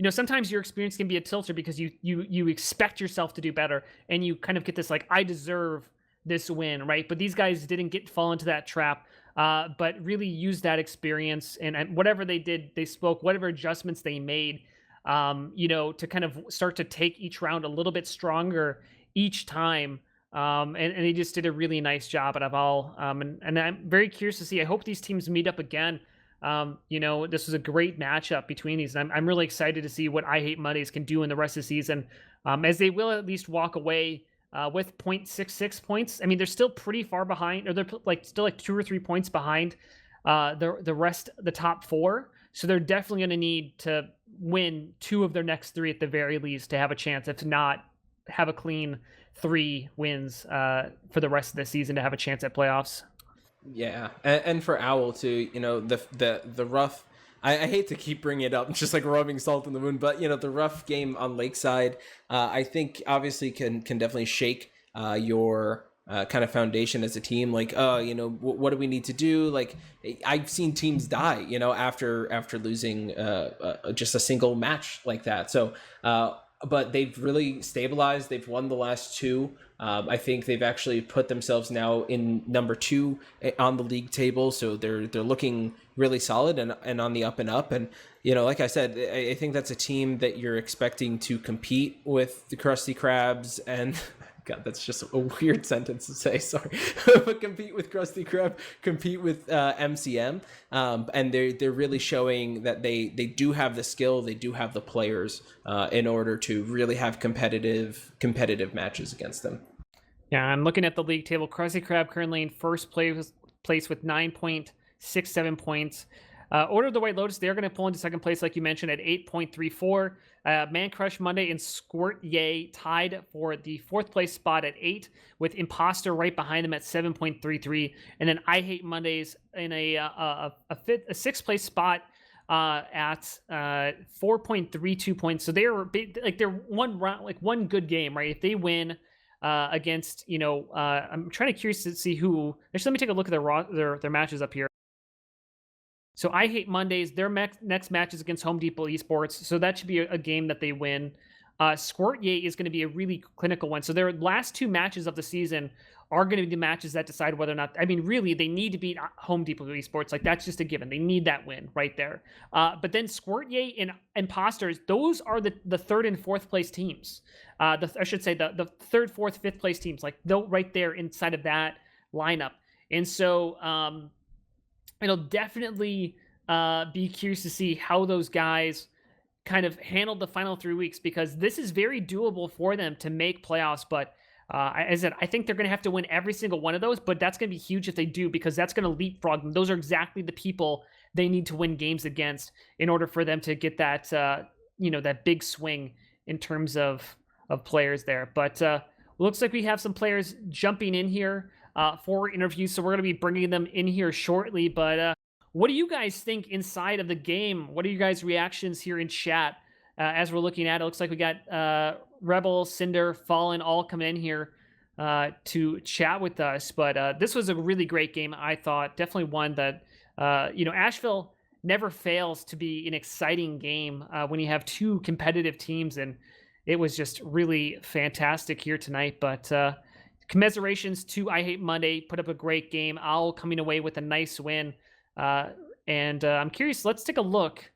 sometimes your experience can be a tilter because you expect yourself to do better, and you kind of get this like, I deserve this win, right? But these guys didn't fall into that trap, but really use that experience and whatever they did, they spoke, whatever adjustments they made. To kind of start to take each round a little bit stronger each time. And they just did a really nice job out of all. And I'm very curious to see. I hope these teams meet up again. This was a great matchup between these. And I'm really excited to see what I Hate Mondays can do in the rest of the season, as they will at least walk away with 0.66 points. I mean, they're still pretty far behind, or they're still 2 or 3 points behind the top 4. So they're definitely going to need to win 2 of their next 3 at the very least to have a chance. If not, have a clean 3 wins for the rest of the season to have a chance at playoffs. Yeah, and for Owl too, the rough. I hate to keep bringing it up, it's just like rubbing salt in the wound, but the rough game on Lakeside, I think obviously can definitely shake your kind of foundation as a team. Like, what do we need to do? Like, I've seen teams die, after losing just a single match like that. So, but they've really stabilized. They've won the last 2. I think they've actually put themselves now in number 2 on the league table. So they're looking really solid and on the up and up. And, like I said, I think that's a team that you're expecting to compete with the Krusty Krabs and God, that's just a weird sentence to say. Sorry, but compete with Krusty Krab, compete with MCM, and they're really showing that they do have the skill, they do have the players in order to really have competitive matches against them. Yeah, I'm looking at the league table. Krusty Krab currently in first place with 9.67 points. Order of the White Lotus, they're going to pull into second place, like you mentioned, at 8.34. Man Crush Monday and Squirt Yay tied for the 4th place spot at 8, with Imposter right behind them at 7.33. And then I Hate Mondays in a 6th place spot at 4.32 points. So they're one round, like one good game, right? If they win against, I'm trying to curious to see who. Actually, let me take a look at their matches up here. So I Hate Mondays. Their next match is against Home Depot eSports, so that should be a game that they win. Squirt Yay is going to be a really clinical one. So their last 2 matches of the season are going to be the matches that decide whether or not. I mean, really, they need to beat Home Depot eSports. Like, that's just a given. They need that win right there. But then Squirt Yay and Imposters, those are the 3rd and 4th place teams. I should say the 3rd, 4th, 5th place teams. Like, they're right there inside of that lineup. And so it'll definitely be curious to see how those guys kind of handled the final 3 weeks, because this is very doable for them to make playoffs. But as I said, I think they're going to have to win every single one of those, but that's going to be huge if they do, because that's going to leapfrog them. Those are exactly the people they need to win games against in order for them to get that, that big swing in terms of players there. But looks like we have some players jumping in here for interviews, so we're going to be bringing them in here shortly. But what do you guys think inside of the game? What are you guys' reactions here in chat as we're looking at it? Looks like we got Rebel, Cinder, Fallen all come in here to chat with us. But this was a really great game, I thought. Definitely one that, Asheville never fails to be an exciting game when you have 2 competitive teams, and it was just really fantastic here tonight. But commiserations to I Hate Monday, put up a great game. Owl coming away with a nice win. and I'm curious. Let's take a look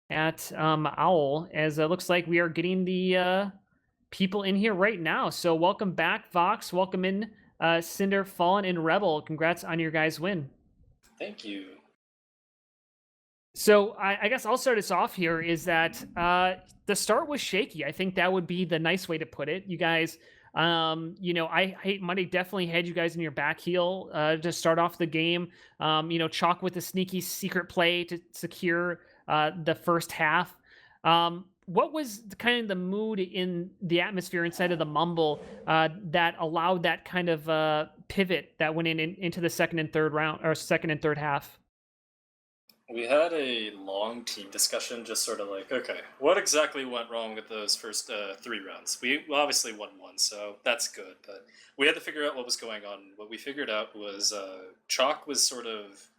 at Owl, as it looks like we are getting the people in here right now. So welcome back, Vox. Welcome in, Cinder, Fallen, and Rebel. Congrats on your guys' win. Thank you. So I guess I'll start us off here. Is that the start was shaky? I think that would be the nice way to put it. You guys, I hate Monday definitely had you guys in your back heel to start off the game. Chalk with a sneaky secret play to secure the first half. What was kind of the mood in the atmosphere inside of the Mumble that allowed that kind of pivot that went into the second and third half? We had a long team discussion, just sort of like, okay, what exactly went wrong with those first 3 rounds? We obviously won one, so that's good, but we had to figure out what was going on. What we figured out was Chalk was sort of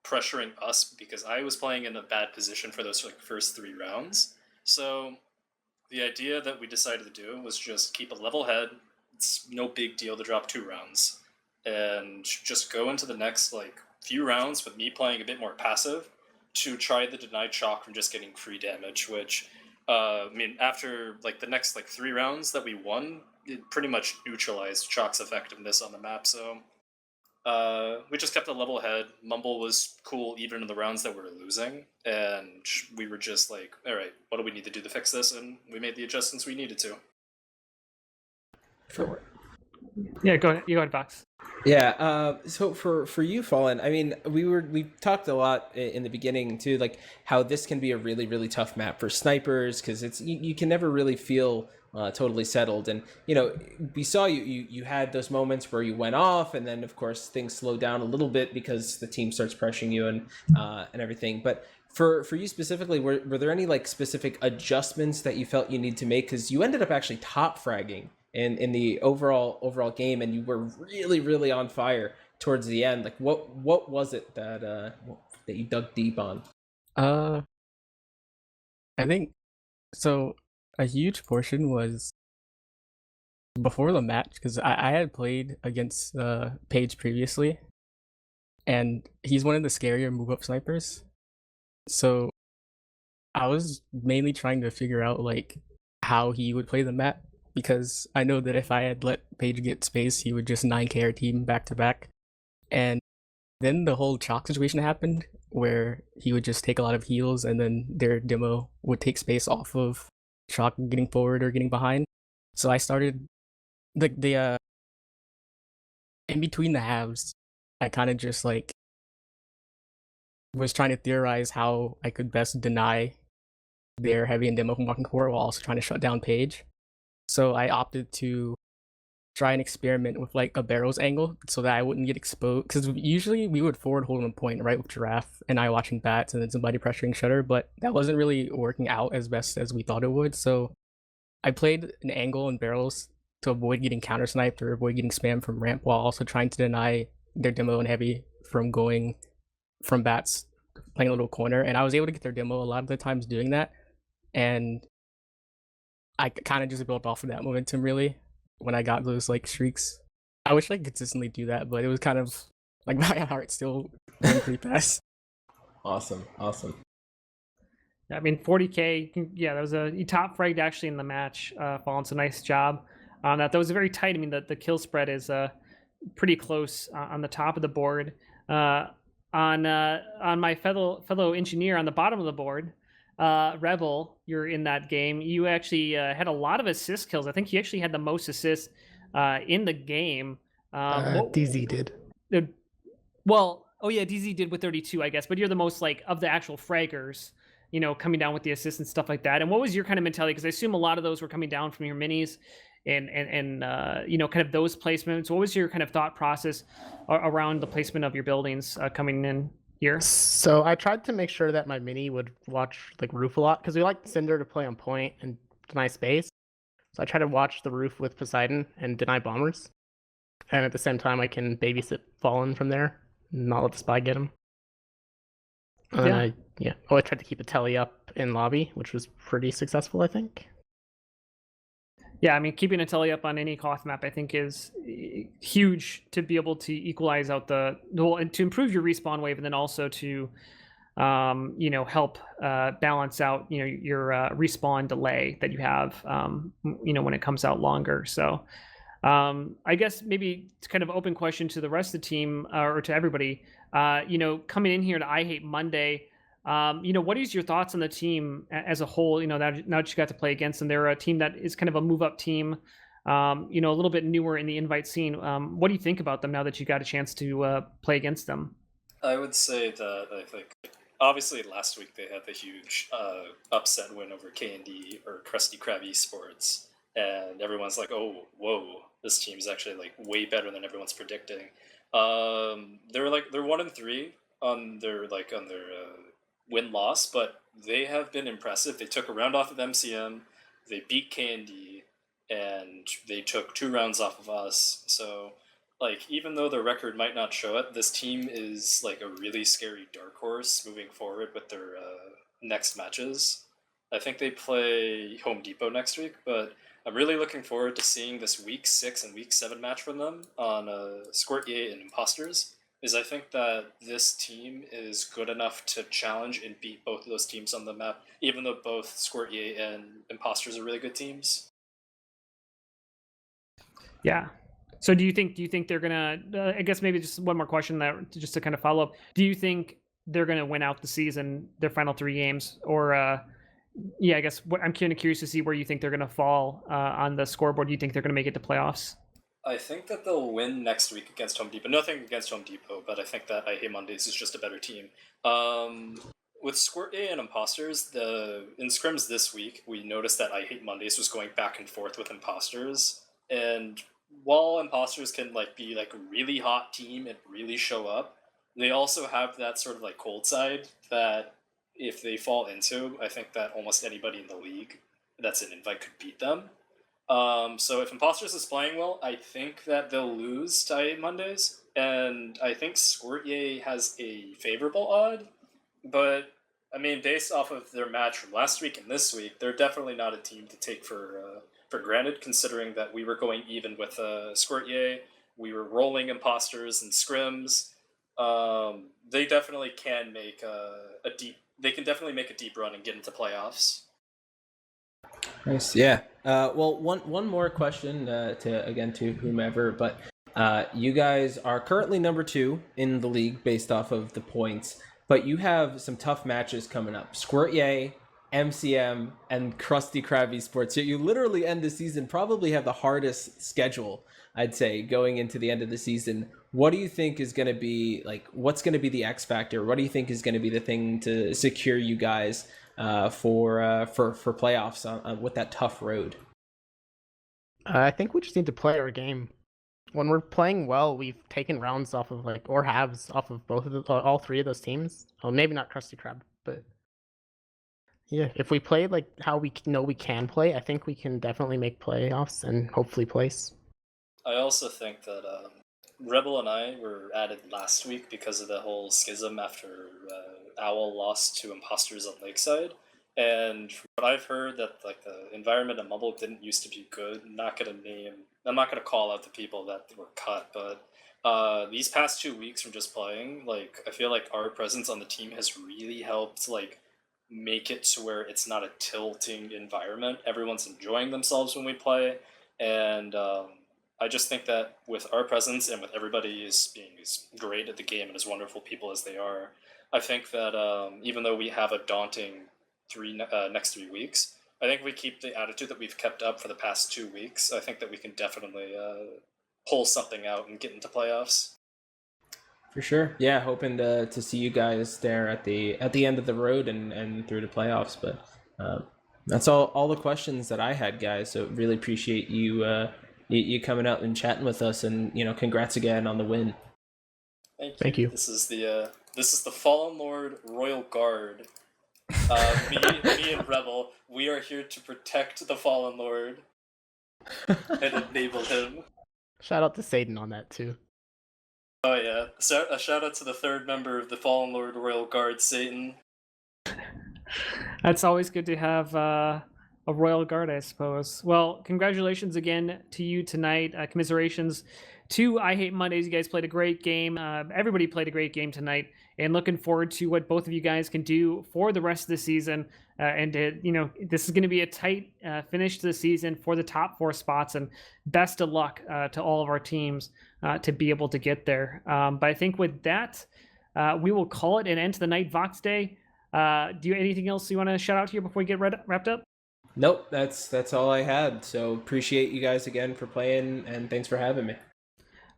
pressuring us because I was playing in a bad position for those first 3 rounds. So the idea that we decided to do was just keep a level head. It's no big deal to drop 2 rounds and just go into the next few rounds with me playing a bit more passive to try to deny Chalk from just getting free damage, which after the next 3 rounds that we won, it pretty much neutralized Chalk's effectiveness on the map. So we just kept a level head. Mumble was cool even in the rounds that we were losing, and we were just like, all right, what do we need to do to fix this? And we made the adjustments we needed to. Sure. Yeah, go ahead. You go ahead, Vox. Yeah. So for you, Fallen, I mean, we talked a lot in the beginning too, like how this can be a really, really tough map for snipers because it's you can never really feel totally settled. And we saw you had those moments where you went off, and then of course things slow down a little bit because the team starts pressuring you and everything. But for you specifically, were there any specific adjustments that you felt you need to make? Because you ended up actually top fragging in the overall game, and you were really, really on fire towards the end. What was it that you dug deep on? I think so. A huge portion was before the match, because I had played against Paige previously, and he's one of the scarier move-up snipers. So I was mainly trying to figure out how he would play the map, because I know that if I had let Paige get space, he would just 9K our team back to back. And then the whole Chalk situation happened, where he would just take a lot of heals, and then their demo would take space off of Chalk getting forward or getting behind. So I started the in between the halves, I kind of just was trying to theorize how I could best deny their heavy and demo from walking forward while also trying to shut down Paige. So I opted to try and experiment with a barrels angle so that I wouldn't get exposed, because usually we would forward hold on point, right, with Giraffe and I watching bats and then somebody pressuring Shutter, but that wasn't really working out as best as we thought it would. So I played an angle and barrels to avoid getting counter sniped or avoid getting spammed from ramp, while also trying to deny their demo and heavy from going from bats, playing a little corner. And I was able to get their demo a lot of the times doing that, and I kind of just built off of that momentum really when I got those streaks. I wish I could consistently do that, but it was kind of my heart still going pretty fast. Awesome. I mean, 40K. Yeah, that was you top fragged actually in the match. Fallen, so nice job on that. That was very tight. I mean, the kill spread is pretty close on the top of the board. On my fellow engineer on the bottom of the board, Rebel, you're in that game. You actually had a lot of assist kills. I think you actually had the most assists in the game. DZ did. Well, oh yeah, DZ did with 32, I guess. But you're the most of the actual fraggers, coming down with the assists and stuff like that. And what was your kind of mentality? Because I assume a lot of those were coming down from your minis and kind of those placements. What was your kind of thought process around the placement of your buildings coming in here? So I tried to make sure that my mini would watch roof a lot, because we like Cinder to play on point and deny space. So I try to watch the roof with Poseidon and deny bombers, and at the same time I can babysit Fallen from there, not let the spy get him. And I tried to keep a telly up in lobby, which was pretty successful, I think. Yeah, I mean, keeping a telly up on any Koth map, I think, is huge to be able to equalize out and to improve your respawn wave, and then also to help balance out, your respawn delay that you have, when it comes out longer. So I guess maybe it's kind of open question to the rest of the team or to everybody, coming in here to I Hate Monday, what is your thoughts on the team as a whole? Now that you got to play against them, they're a team that is kind of a move up team, a little bit newer in the invite scene. What do you think about them now that you got a chance to play against them? I would say that I think obviously last week they had the huge upset win over K&D or Krusty Krab eSports, and everyone's like, oh, whoa, this team's actually like way better than everyone's predicting. They're 1-3 on their win loss, but they have been impressive. They took a round off of MCM, they beat K&D, and they took 2 rounds off of us. So even though the record might not show it, this team is like a really scary dark horse moving forward with their next matches. I think they play Home Depot next week, but I'm really looking forward to seeing this Week 6 and Week 7 match from them on Squirt EA and Imposters. I think that this team is good enough to challenge and beat both of those teams on the map, even though both Squirt EA and Imposters are really good teams. Yeah. So do you think they're gonna? I guess maybe just one more question just to kind of follow up. Do you think they're gonna win out the season, their final 3 games, or? I guess I'm kind of curious to see where you think they're gonna fall on the scoreboard. Do you think they're gonna make it to playoffs? I think that they'll win next week against Home Depot. Nothing against Home Depot, but I think that I Hate Mondays is just a better team. With Squirt A and Imposters, in scrims this week, we noticed that I Hate Mondays was going back and forth with Imposters, and while Imposters can be a really hot team and really show up, they also have that sort of cold side that if they fall into, I think that almost anybody in the league that's an invite could beat them. So if Imposters is playing well, I think that they'll lose to I Hate Mondays, and I think Squirtier has a favorable odd, but I mean, based off of their match from last week and this week, they're definitely not a team to take for granted, considering that we were going even with Squirtier, we were rolling Imposters and scrims. They definitely can make They can definitely make a deep run and get into playoffs. Nice, yeah. Well, one more question to whomever, but you guys are currently number 2 in the league based off of the points, but you have some tough matches coming up. Squirt Yay, MCM, and Krusty Krab eSports. So you literally end the season, probably have the hardest schedule, I'd say, going into the end of the season. What do you think is going to be what's going to be the X factor? What do you think is going to be the thing to secure you guys for playoffs with that tough road? I think we just need to play our game. When we're playing well, we've taken rounds off of or halves off of all 3 of those teams. Well, maybe not Krusty Krab, but yeah, if we play how we know we can play, I think we can definitely make playoffs and hopefully place. I also think that Rebel and I were added last week because of the whole schism after Owl lost to Imposters on Lakeside. And from what I've heard, that the environment at Mumble didn't used to be good. I'm not gonna call out the people that were cut, but these past 2 weeks from just playing, I feel like our presence on the team has really helped make it to where it's not a tilting environment. Everyone's enjoying themselves when we play, and I just think that with our presence and with everybody being as great at the game and as wonderful people as they are, I think that even though we have a daunting next 3 weeks, I think we keep the attitude that we've kept up for the past 2 weeks. I think that we can definitely pull something out and get into playoffs. For sure, yeah. Hoping to see you guys there at the end of the road and through the playoffs. But that's all the questions that I had, guys. So really appreciate you coming out and chatting with us, and congrats again on the win. Thank you. This is the Fallen Lord Royal Guard. Me and Rebel, we are here to protect the Fallen Lord and enable him. Shout out to Satan on that too. Oh yeah, so a shout out to the 3rd member of the Fallen Lord Royal Guard, Satan. That's always good to have a royal guard, I suppose. Well, congratulations again to you tonight. Commiserations to I Hate Mondays. You guys played a great game. Everybody played a great game tonight, and looking forward to what both of you guys can do for the rest of the season. This is going to be a tight finish to the season for the top 4 spots, and best of luck to all of our teams to be able to get there. But I think with that, we will call it an end to the night, Vox Day. Do you anything else you want to shout out here before we get wrapped up? Nope, that's all I had. So appreciate you guys again for playing, and thanks for having me.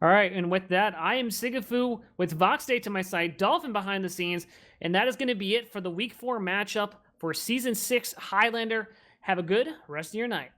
All right, and with that, I am Sigafu with Vox Day to my side, Dolphin behind the scenes, and that is going to be it for the Week 4 matchup for Season 6 Highlander. Have a good rest of your night.